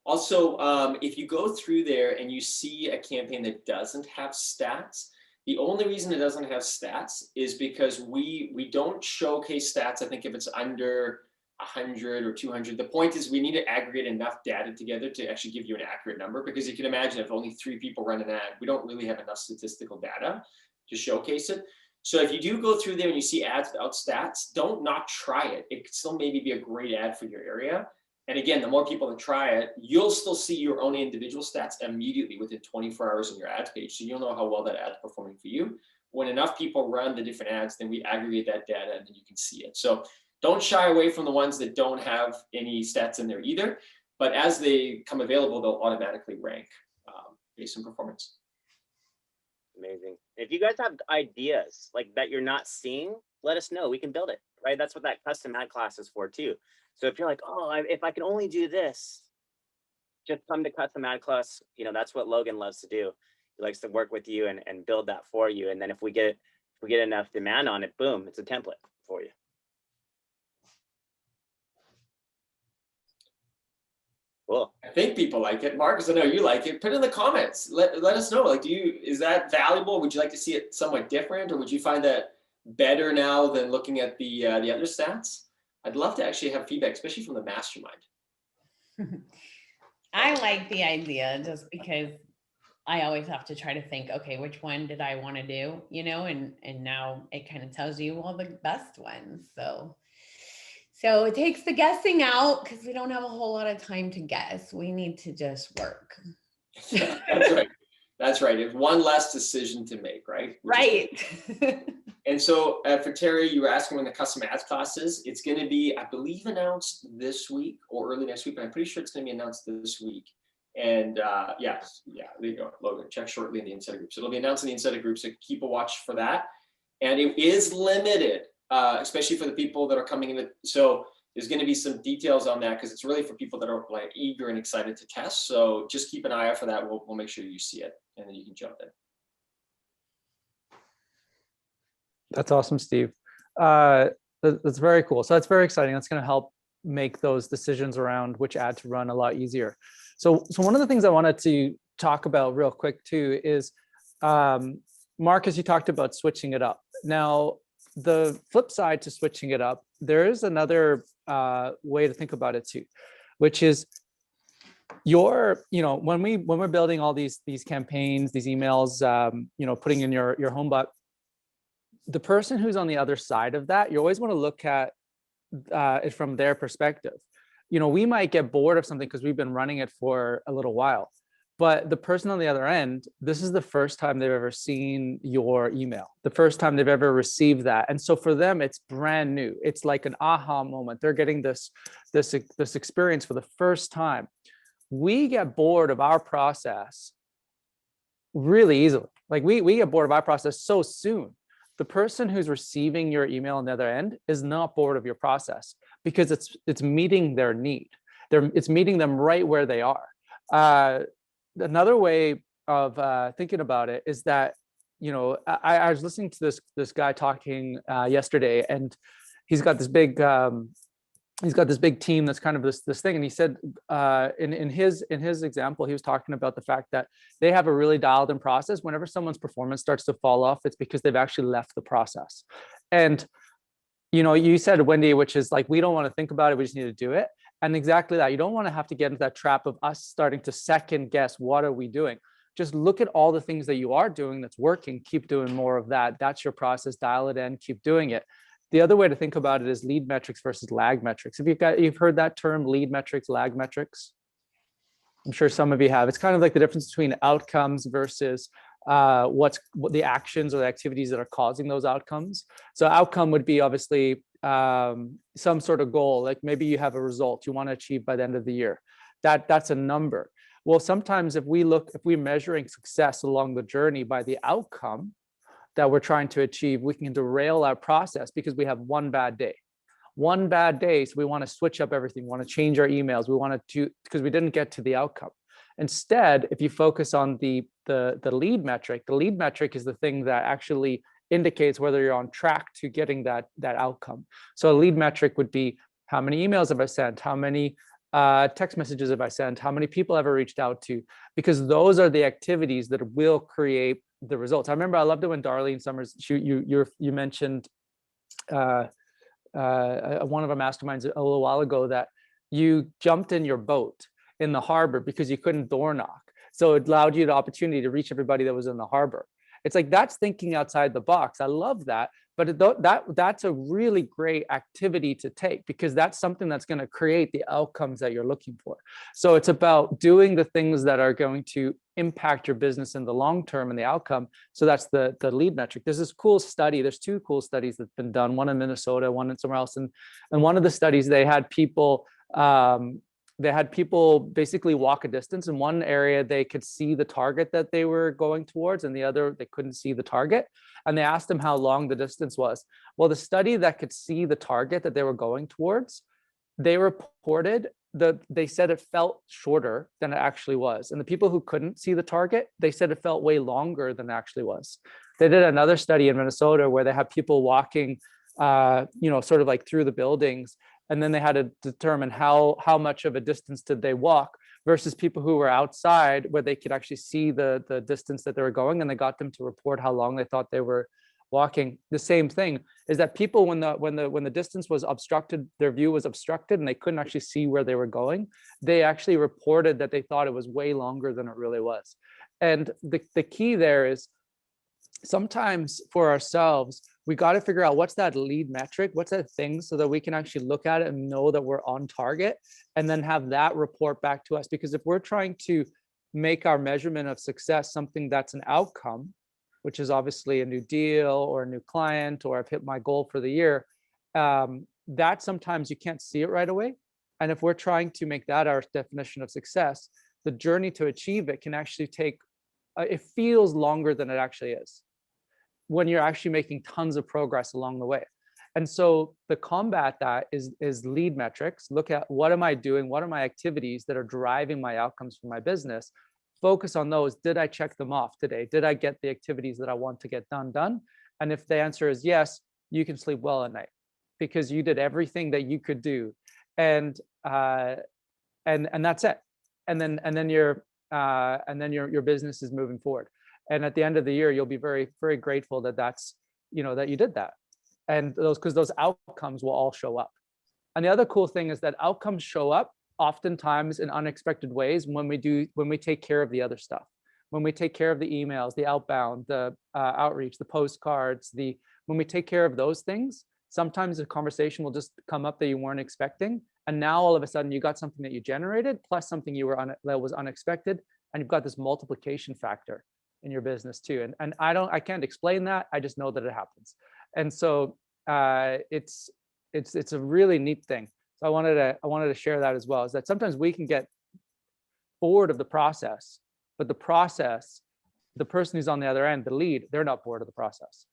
Also, if you go through there and you see a campaign that doesn't have stats, the only reason it doesn't have stats is because we don't showcase stats. I think if it's under 100 or 200, the point is we need to aggregate enough data together to actually give you an accurate number, because you can imagine if only 3 people run an ad, we don't really have enough statistical data to showcase it. So if you do go through there and you see ads without stats, don't not try it. It could still maybe be a great ad for your area. And again, the more people that try it, you'll still see your own individual stats immediately within 24 hours on your ads page. So you'll know how well that ad's performing for you. When enough people run the different ads, then we aggregate that data and then you can see it. So don't shy away from the ones that don't have any stats in there either. But as they come available, they'll automatically rank based on performance. Amazing. If you guys have ideas like that you're not seeing, let us know. We can build it, right? That's what that custom ad class is for too. So if you're like, if I can only do this, just come to custom ad class. That's what Logan loves to do. He likes to work with you and build that for you. And then if we get enough demand on it, boom, it's a template for you. Cool. I think people like it. Marcus, I know you like it. Put it in the comments. Let us know. Like, is that valuable? Would you like to see it somewhat different, or would you find that better now than looking at the other stats? I'd love to actually have feedback, especially from the mastermind. I like the idea just because I always have to try to think, okay, which one did I want to do, and now it kind of tells you all the best ones. So it takes the guessing out because we don't have a whole lot of time to guess. We need to just work. That's right. That's right. It's one less decision to make, right? Right. And so for Terry, you were asking when the custom ads class is. It's going to be, I believe, announced this week or early next week, but I'm pretty sure it's going to be announced this week. And yeah, there you go, Logan. Check shortly in the insider groups. It'll be announced in the insider groups, so keep a watch for that. And it is limited, especially for the people that are coming in. So there's going to be some details on that because it's really for people that are like eager and excited to test. So just keep an eye out for that. We'll make sure you see it, and then you can jump in. That's awesome, Steve. That's very cool. So that's very exciting. That's going to help make those decisions around which ad to run a lot easier. So one of the things I wanted to talk about real quick too is, Marcus, you talked about switching it up. Now, the flip side to switching it up, there is another way to think about it too, which is when we're building all these campaigns, these emails, putting in your home button, the person who's on the other side of that, you always want to look at it from their perspective. We might get bored of something because we've been running it for a little while, but the person on the other end, this is the first time they've ever seen your email, the first time they've ever received that. And so for them, it's brand new. It's like an aha moment. They're getting this experience for the first time. We get bored of our process really easily. Like we get bored of our process so soon. The person who's receiving your email on the other end is not bored of your process because it's meeting their need. It's meeting them right where they are. Another way of thinking about it is that, I was listening to this guy talking yesterday, and he's got this big team that's kind of this thing. And he said in his example, he was talking about the fact that they have a really dialed in process. Whenever someone's performance starts to fall off, it's because they've actually left the process. And, you said, Wendy, which is like, we don't want to think about it. We just need to do it. And exactly that. You don't want to have to get into that trap of us starting to second guess, what are we doing? Just look at all the things that you are doing that's working. Keep doing more of that. That's your process. Dial it in, keep doing it. The other way to think about it is lead metrics versus lag metrics. You've heard that term, lead metrics, lag metrics? I'm sure some of you have. It's kind of like the difference between outcomes versus what the actions or the activities that are causing those outcomes. So outcome would be obviously some sort of goal, like maybe you have a result you want to achieve by the end of the year. That's a number. Well, sometimes if we're measuring success along the journey by the outcome that we're trying to achieve, we can derail our process because we have one bad day. So we want to switch up everything. We want to change our emails. We want to because we didn't get to the outcome. Instead, if you focus on the lead metric, the lead metric is the thing that actually indicates whether you're on track to getting that outcome. So a lead metric would be, how many emails have I sent? How many text messages have I sent? How many people have I reached out to? Because those are the activities that will create the results. I remember I loved it when Darlene Summers, you mentioned one of our masterminds a little while ago that you jumped in your boat in the harbor because you couldn't door knock. So it allowed you the opportunity to reach everybody that was in the harbor. It's like, that's thinking outside the box. I love that. But that's a really great activity to take because that's something that's going to create the outcomes that you're looking for. So it's about doing the things that are going to impact your business in the long term and the outcome. So that's the lead metric. There's this cool study. There's two cool studies that've been done, one in Minnesota, one in somewhere else. And one of the studies, they had people basically walk a distance. In one area, they could see the target that they were going towards, and the other, they couldn't see the target. And they asked them how long the distance was. Well, the study that could see the target that they were going towards, they reported that they said it felt shorter than it actually was. And the people who couldn't see the target, they said it felt way longer than it actually was. They did another study in Minnesota where they had people walking, sort of like through the buildings. And then they had to determine how much of a distance did they walk. versus people who were outside where they could actually see the distance that they were going, and they got them to report how long they thought they were walking. The same thing is that people, when the distance was obstructed, their view was obstructed and they couldn't actually see where they were going, they actually reported that they thought it was way longer than it really was. And the key there is, sometimes for ourselves, we got to figure out what's that lead metric, what's that thing, so that we can actually look at it and know that we're on target, and then have that report back to us. Because if we're trying to make our measurement of success something that's an outcome, which is obviously a new deal or a new client, or I've hit my goal for the year, that sometimes you can't see it right away. And if we're trying to make that our definition of success, the journey to achieve it can actually take, it feels longer than it actually is when you're actually making tons of progress along the way. And so the combat that is lead metrics. Look at, what am I doing? What are my activities that are driving my outcomes for my business? Focus on those. Did I check them off today? Did I get the activities that I want to get done? And if the answer is yes, you can sleep well at night because you did everything that you could do. And that's it. And then your business is moving forward. And at the end of the year, you'll be very, very grateful that that you did that. And because those outcomes will all show up. And the other cool thing is that outcomes show up oftentimes in unexpected ways when we take care of the other stuff, when we take care of the emails, the outbound, the outreach, the postcards, when we take care of those things, sometimes a conversation will just come up that you weren't expecting. And now all of a sudden you got something that you generated plus something that was unexpected. And you've got this multiplication factor in your business too. And I can't explain that. I just know that it happens. And so it's a really neat thing. So I wanted to share that as well, is that sometimes we can get bored of the process, but the process, the person who's on the other end, the lead, they're not bored of the process.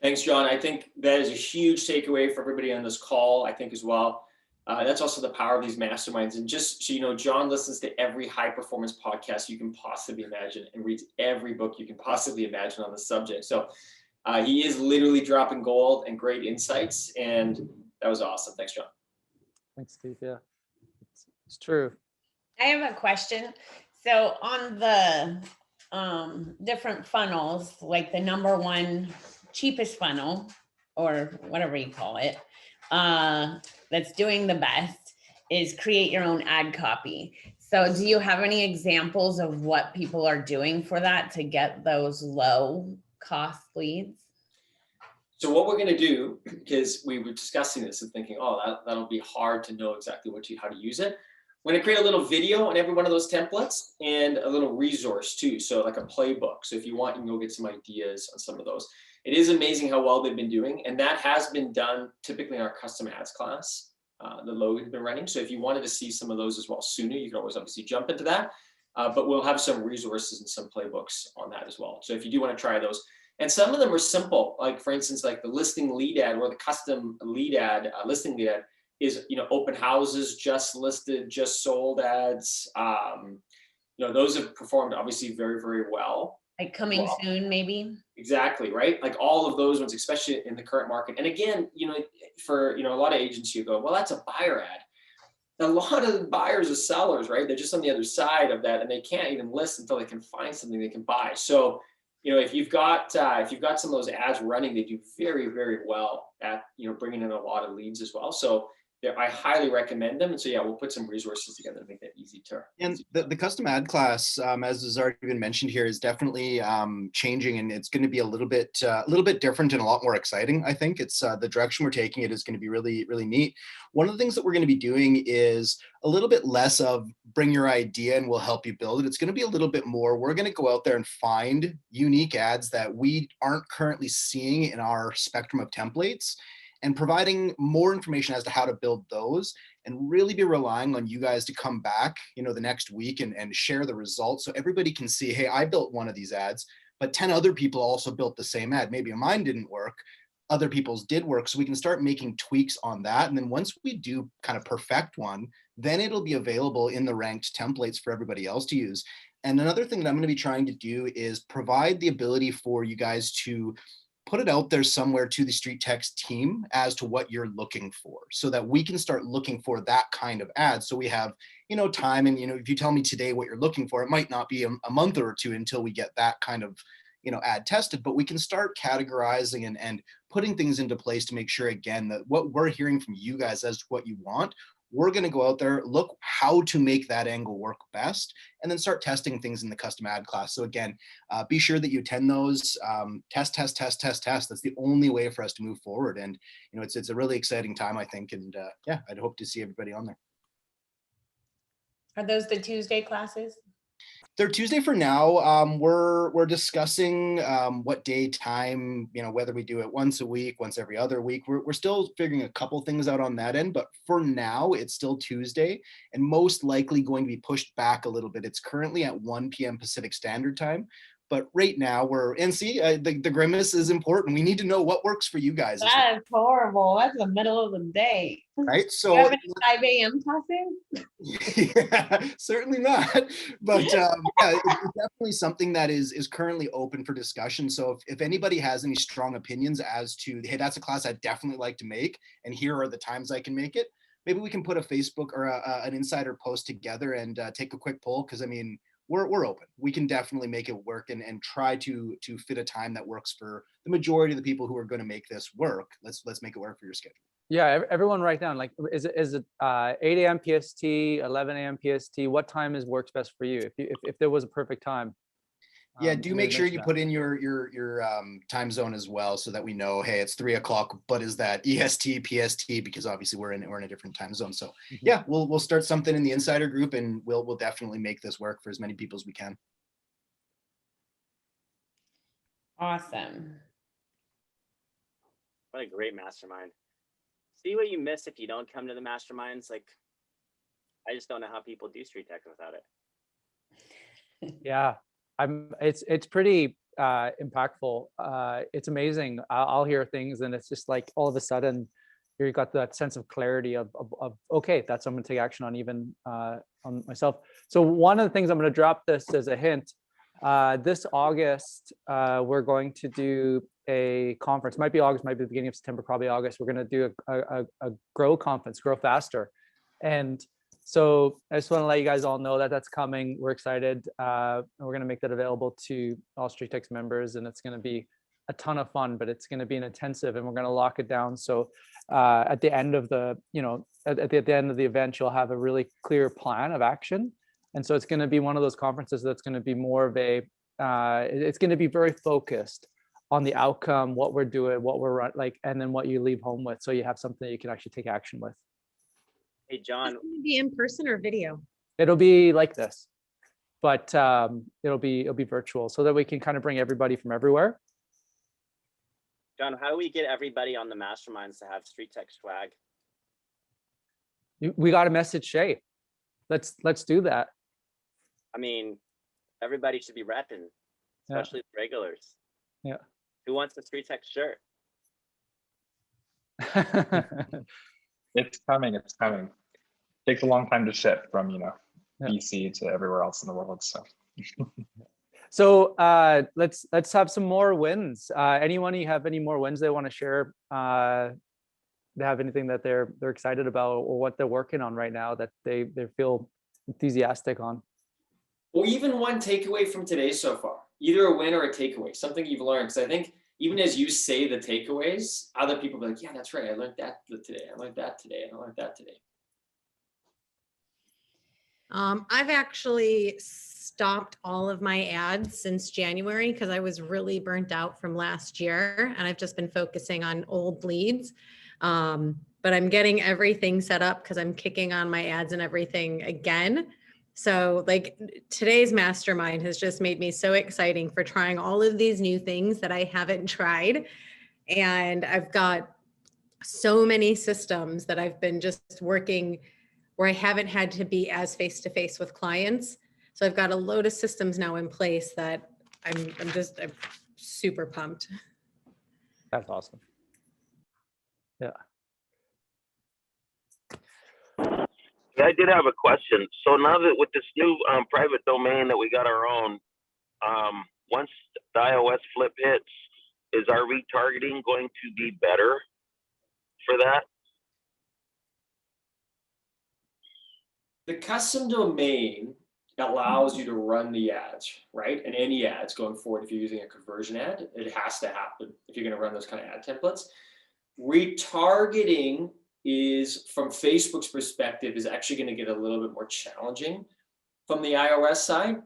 Thanks, John. I think that is a huge takeaway for everybody on this call, I think as well. That's also the power of these masterminds. And just so you know, John listens to every high performance podcast you can possibly imagine and reads every book you can possibly imagine on the subject. So he is literally dropping gold and great insights. And that was awesome. Thanks, John. Thanks, Steve. Yeah, it's true. I have a question. So on the different funnels, like the number one cheapest funnel, or whatever you call it, that's doing the best is create your own ad copy. So do you have any examples of what people are doing for that to get those low cost leads? So what we're going to do, because we were discussing this and thinking, oh, that'll be hard to know exactly how to use it. We're going to create a little video on every one of those templates and a little resource too. So like a playbook. So if you want, you can go get some ideas on some of those. It is amazing how well they've been doing. And that has been done typically in our custom ads class that Logan's been running. So if you wanted to see some of those as well sooner, you can always obviously jump into that. But we'll have some resources and some playbooks on that as well. So if you do want to try those. And some of them are simple, like for instance, like the listing lead ad or the custom lead ad, listing lead ad is, open houses, just listed, just sold ads. Those have performed obviously very, very well. Like coming soon, maybe? Exactly, right? Like all of those ones, especially in the current market. And again, for, a lot of agents, you go, well, that's a buyer ad. A lot of buyers are sellers, right? They're just on the other side of that and they can't even list until they can find something they can buy. So, if you've got some of those ads running, they do very, very well at, bringing in a lot of leads as well. So I highly recommend them. And so, yeah, we'll put some resources together to make that easy to. And the custom ad class, as has already been mentioned here, is definitely changing, and it's going to be a little bit different and a lot more exciting. I think it's the direction we're taking it is going to be really, really neat. One of the things that we're going to be doing is a little bit less of bring your idea and we'll help you build it. It's going to be a little bit more, we're going to go out there and find unique ads that we aren't currently seeing in our spectrum of templates, and providing more information as to how to build those, and really be relying on you guys to come back, the next week and share the results so everybody can see, hey, I built one of these ads, but 10 other people also built the same ad. Maybe mine didn't work, other people's did work. So we can start making tweaks on that. And then once we do kind of perfect one, then it'll be available in the ranked templates for everybody else to use. And another thing that I'm going to be trying to do is provide the ability for you guys to put it out there somewhere to the StreetText team as to what you're looking for, so that we can start looking for that kind of ad. So we have, time, and, if you tell me today what you're looking for, it might not be a month or two until we get that kind of, ad tested, but we can start categorizing and putting things into place to make sure, again, that what we're hearing from you guys as to what you want, we're going to go out there, look how to make that angle work best, and then start testing things in the custom ad class. So again, be sure that you attend those, test. That's the only way for us to move forward. And, it's a really exciting time, I think. And yeah, I'd hope to see everybody on there. Are those the Tuesday classes? They're Tuesday for now. We're discussing what day, time, whether we do it once a week, once every other week. We're still figuring a couple things out on that end, but for now it's still Tuesday, and most likely going to be pushed back a little bit. It's currently at 1 p.m. Pacific Standard Time, but right now the grimace is important. We need to know what works for you guys. That is horrible. That's the middle of the day. Right. So you have any 5 a.m. classes? Yeah, certainly not. But yeah, it's definitely something that is currently open for discussion. So if anybody has any strong opinions as to, hey, that's a class I'd definitely like to make, and here are the times I can make it, maybe we can put a Facebook or an insider post together and take a quick poll. Because we're open. We can definitely make it work and try to fit a time that works for the majority of the people who are going to make this work. Let's make it work for your schedule. Yeah, everyone write down, like, is it 8 a.m. PST, 11 a.m. PST? What time works best for you? If there was a perfect time. Yeah, do make sure you put in your time zone as well, so that we know, hey, it's 3 o'clock, but is that EST, PST? Because obviously we're in a different time zone. So yeah, we'll start something in the insider group, and we'll definitely make this work for as many people as we can. Awesome. What a great mastermind. See what you miss if you don't come to the masterminds. Like, I just don't know how people do StreetText without it. Yeah, it's pretty impactful. It's amazing. I'll hear things and it's just like all of a sudden you got that sense of clarity of okay, that's I'm going to take action on, even on myself. So one of the things I'm going to drop this as a hint. This August, we're going to do a conference. Might be August, might be the beginning of September, probably August. We're going to do a grow conference, Grow Faster. And so I just want to let you guys all know that that's coming. We're excited. And we're going to make that available to all StreetText members, and it's going to be a ton of fun, but it's going to be an intensive, and we're going to lock it down. So at the end of the, at the end of the event, you'll have a really clear plan of action. And so it's going to be one of those conferences that's going to be more of a, it's going to be very focused on the outcome, what we're doing, what we're like, and then what you leave home with. So you have something that you can actually take action with. Hey, John. It's gonna be in person or video? It'll be like this, but it'll be virtual, so that we can kind of bring everybody from everywhere. John, how do we get everybody on the masterminds to have StreetText swag? We got to message Shay. Let's do that. I mean, everybody should be repping, especially the regulars. Yeah. Who wants the StreetText shirt? It's coming. It's coming. Takes a long time to ship from BC to everywhere else in the world. So. So let's have some more wins. Anyone you have any more wins they want to share? They have anything that they're excited about, or what they're working on right now that they feel enthusiastic on? Or even one takeaway from today so far, either a win or a takeaway, something you've learned. Because I think even as you say the takeaways, other people will be like, yeah, that's right. I learned that today. I learned that today. I learned that today. I've actually stopped all of my ads since January because I was really burnt out from last year, and I've just been focusing on old leads. But I'm getting everything set up because I'm kicking on my ads and everything again. So like today's mastermind has just made me so exciting for trying all of these new things that I haven't tried. And I've got so many systems that I've been just working where I haven't had to be as face-to-face with clients. So I've got a load of systems now in place that I'm super pumped. That's awesome. Yeah. I did have a question. So now that with this new private domain that we got our own, once the iOS flip hits, is our retargeting going to be better for that? The custom domain allows you to run the ads, right? And any ads going forward, if you're using a conversion ad, it has to happen if you're going to run those kind of ad templates. Retargeting is, from Facebook's perspective, is actually going to get a little bit more challenging from the iOS side.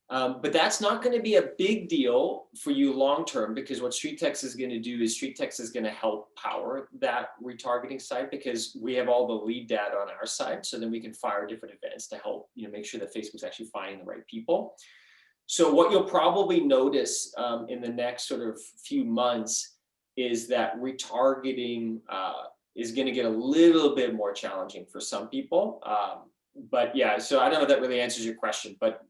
But that's not going to be a big deal for you long term, because what StreetText is going to do is StreetText is going to help power that retargeting site, because we have all the lead data on our side. So then we can fire different events to help make sure that Facebook's actually finding the right people. So what you'll probably notice in the next sort of few months is that retargeting is going to get a little bit more challenging for some people. But yeah, so I don't know if that really answers your question, but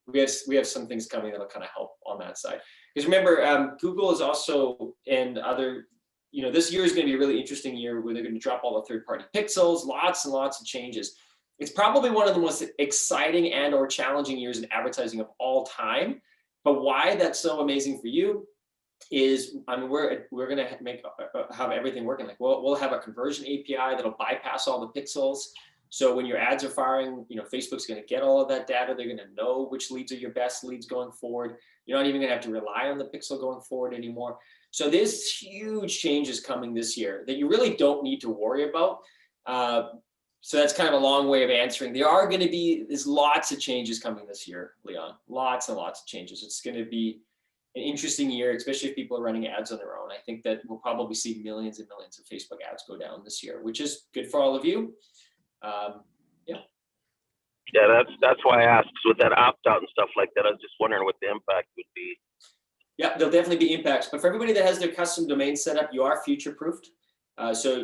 we have some things coming that'll kind of help on that side. Because remember, Google is also, and other, this year is going to be a really interesting year where they're going to drop all the third-party pixels, lots and lots of changes. It's probably one of the most exciting and or challenging years in advertising of all time. But why that's so amazing for you is, I mean, we're going to have everything working. Like we'll have a conversion API that'll bypass all the pixels. So when your ads are firing, Facebook's going to get all of that data. They're going to know which leads are your best leads going forward. You're not even going to have to rely on the pixel going forward anymore. So there's huge changes coming this year that you really don't need to worry about. So that's kind of a long way of answering. There's lots of changes coming this year, Leon. Lots and lots of changes. It's going to be an interesting year, especially if people are running ads on their own. I think that we'll probably see millions and millions of Facebook ads go down this year, which is good for all of you. Yeah, that's why I asked. With that opt-out and stuff like that, I was just wondering what the impact would be. Yeah, there'll definitely be impacts. But for everybody that has their custom domain set up, you are future-proofed. So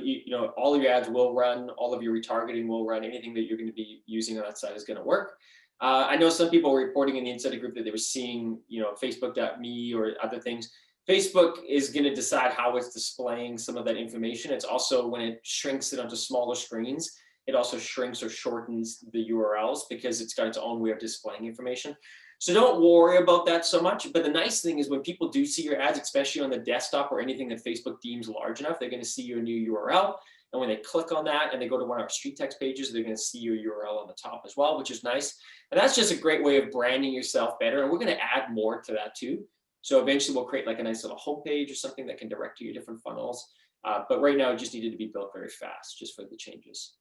all of your ads will run, all of your retargeting will run. Anything that you're going to be using on that side is going to work. I know some people were reporting in the insider group that they were seeing, Facebook.me or other things. Facebook is going to decide how it's displaying some of that information. It's also, when it shrinks it onto smaller screens, it also shrinks or shortens the URLs because it's got its own way of displaying information. So don't worry about that so much. But the nice thing is when people do see your ads, especially on the desktop or anything that Facebook deems large enough, they're going to see your new URL. And when they click on that and they go to one of our StreetText pages, they're going to see your URL on the top as well, which is nice. And that's just a great way of branding yourself better. And we're going to add more to that too. So eventually we'll create like a nice little homepage or something that can direct to your different funnels. But right now it just needed to be built very fast just for the changes.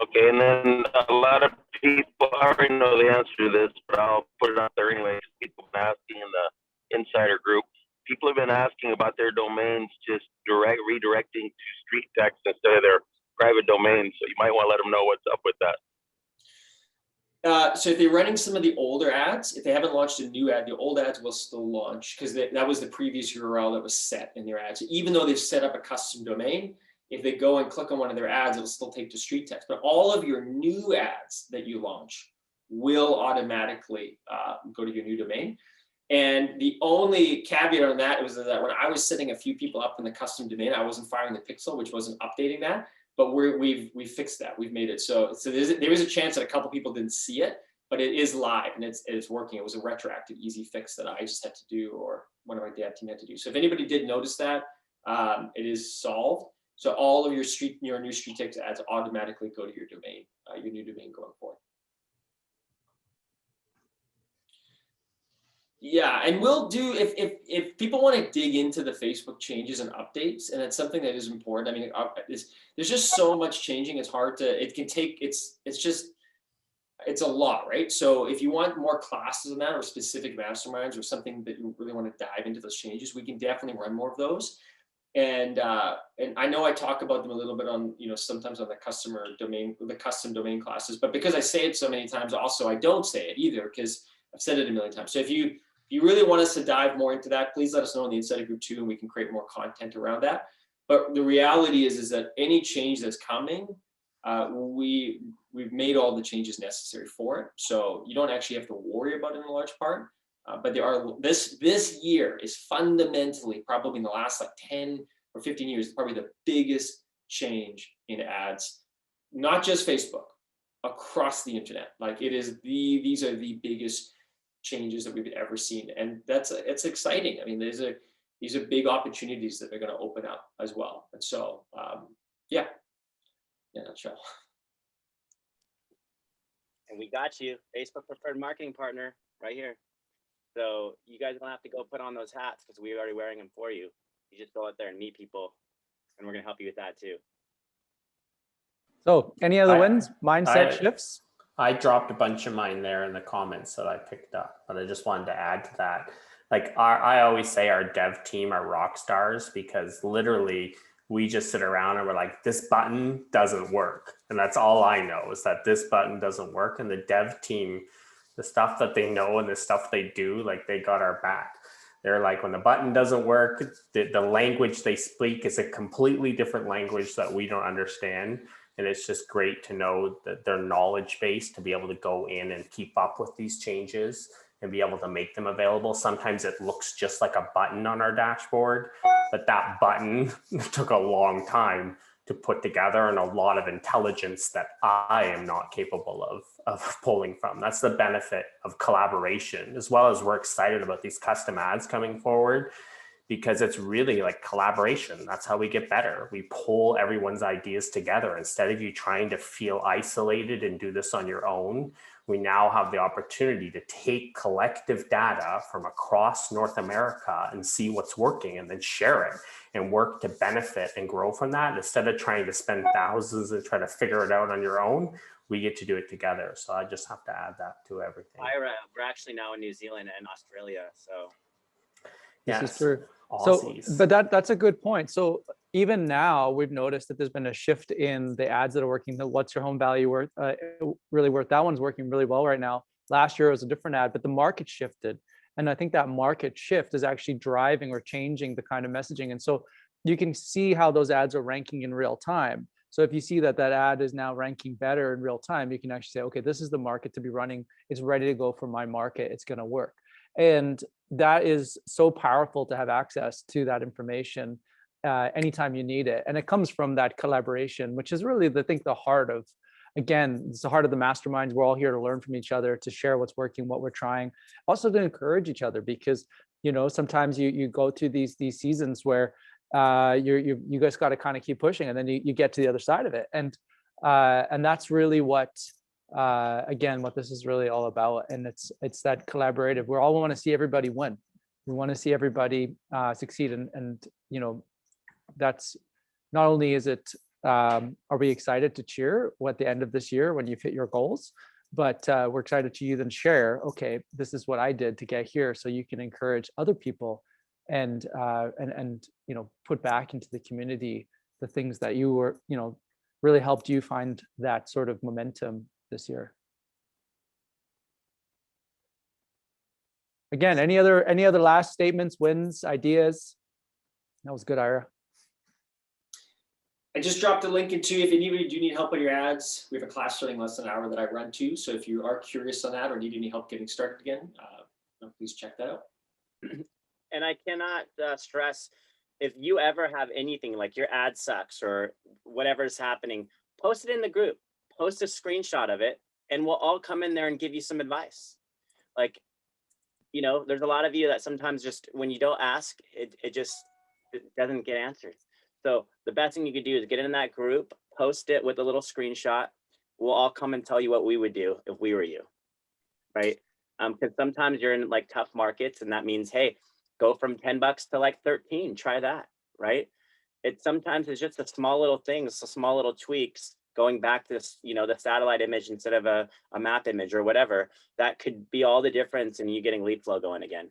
Okay, and then a lot of people already know the answer to this, but I'll put it out there anyway. People have been asking in the insider group. People have been asking about their domains just redirecting to StreetText instead of their private domains. So you might want to let them know what's up with that. So if they're running some of the older ads, if they haven't launched a new ad, the old ads will still launch because that was the previous URL that was set in their ads. Even though they've set up a custom domain, if they go and click on one of their ads, it'll still take to StreetText. But all of your new ads that you launch will automatically go to your new domain. And the only caveat on that was that when I was setting a few people up in the custom domain, I wasn't firing the pixel, which wasn't updating that. But we've fixed that. We've made it so there is a chance that a couple people didn't see it, but it is live and it's working. It was a retroactive easy fix that I just had to do, or one of my dev team had to do. So if anybody did notice that, it is solved. So all of your new StreetText ads automatically go to your domain, your new domain going forward. Yeah, and we'll do, if people want to dig into the Facebook changes and updates, and it's something that is important. I mean, there's just so much changing. It's hard to, it can take, it's a lot, right? So if you want more classes on that or specific masterminds or something that you really want to dive into those changes, we can definitely run more of those. And I know I talk about them a little bit on, sometimes on the custom domain classes, but because I say it so many times, also I don't say it either because I've said it a million times. So if you really want us to dive more into that, please let us know in the insider group too, and we can create more content around that. But the reality is that any change that's coming, we've made all the changes necessary for it. So you don't actually have to worry about it in a large part. But this year is fundamentally, probably in the last like 10 or 15 years, probably the biggest change in ads, not just Facebook, across the internet. Like these are the biggest changes that we've ever seen. And it's exciting. I mean, these are big opportunities that are going to open up as well. And so, yeah, in a nutshell. And we got you, Facebook preferred marketing partner right here. So you guys don't have to go put on those hats because we're already wearing them for you. You just go out there and meet people, and we're gonna help you with that too. So any other wins? Mindset shifts? I dropped a bunch of mine there in the comments that I picked up, but I just wanted to add to that. Like I always say our dev team are rock stars because literally we just sit around and we're like, this button doesn't work. And that's all I know is that this button doesn't work. And the dev team, the stuff that they know and the stuff they do, like they got our back. They're like, when the button doesn't work, the language they speak is a completely different language that we don't understand. And it's just great to know that their knowledge base to be able to go in and keep up with these changes and be able to make them available. Sometimes it looks just like a button on our dashboard, but that button took a long time to put together and a lot of intelligence that I am not capable of pulling from. That's the benefit of collaboration, as well as we're excited about these custom ads coming forward because it's really like collaboration. That's how we get better. We pull everyone's ideas together. Instead of you trying to feel isolated and do this on your own, we now have the opportunity to take collective data from across North America and see what's working and then share it and work to benefit and grow from that. Instead of trying to spend thousands and try to figure it out on your own, we get to do it together. So I just have to add that to everything. We're actually now in New Zealand and Australia, so. This is true. So, but that's a good point. So even now we've noticed that there's been a shift in the ads that are working. The what's your home value worth, really worth. That one's working really well right now. Last year it was a different ad, but the market shifted. And I think that market shift is actually driving or changing the kind of messaging. And so you can see how those ads are ranking in real time. So if you see that that ad is now ranking better in real time, you can actually say, okay, this is the market to be running. It's ready to go for my market. It's going to work. And that is so powerful to have access to that information anytime you need it. And it comes from that collaboration, which is really, I think, the heart of, again, it's the heart of the masterminds. We're all here to learn from each other, to share what's working, what we're trying, also to encourage each other, because, you know, sometimes you go through these seasons where you guys got to kind of keep pushing, and then you get to the other side of it. And that's really what, again, what this is really all about. And it's that collaborative. We all want to see everybody win. We want to see everybody succeed. And you know, that's not only is it, are we excited to cheer at the end of this year when you've hit your goals, but we're excited to you then share, okay, this is what I did to get here, so you can encourage other people and you know, put back into the community the things that you were, you know, really helped you find that sort of momentum this year. Again, any other last statements, wins, ideas? That was good, Ira. I just dropped a link into, if anybody do need help on your ads, we have a class starting less than an hour that I run too. So if you are curious on that or need any help getting started again, please check that out. And I cannot stress, if you ever have anything like your ad sucks or whatever is happening, post it in the group, post a screenshot of it, and we'll all come in there and give you some advice. Like, you know, there's a lot of you that sometimes just, when you don't ask, it doesn't get answered. So the best thing you could do is get in that group, post it with a little screenshot. We'll all come and tell you what we would do if we were you, right? Because sometimes you're in like tough markets, and that means, hey, go from $10 to like 13, try that, right? Sometimes it's just a small little things, so small little tweaks, going back to this, you know, the satellite image instead of a map image or whatever. That could be all the difference in you getting lead flow going again.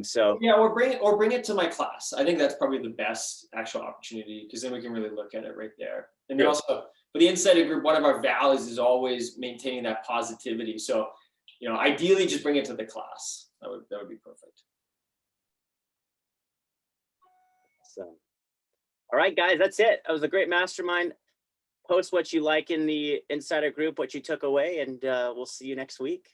So yeah, or bring it to my class. I think that's probably the best actual opportunity, because then we can really look at it right there. And then also for the insider group, one of our values is always maintaining that positivity. So, you know, ideally just bring it to the class. That would be perfect. So, all right, guys, that's it. That was a great mastermind. Post what you like in the insider group, what you took away, and we'll see you next week.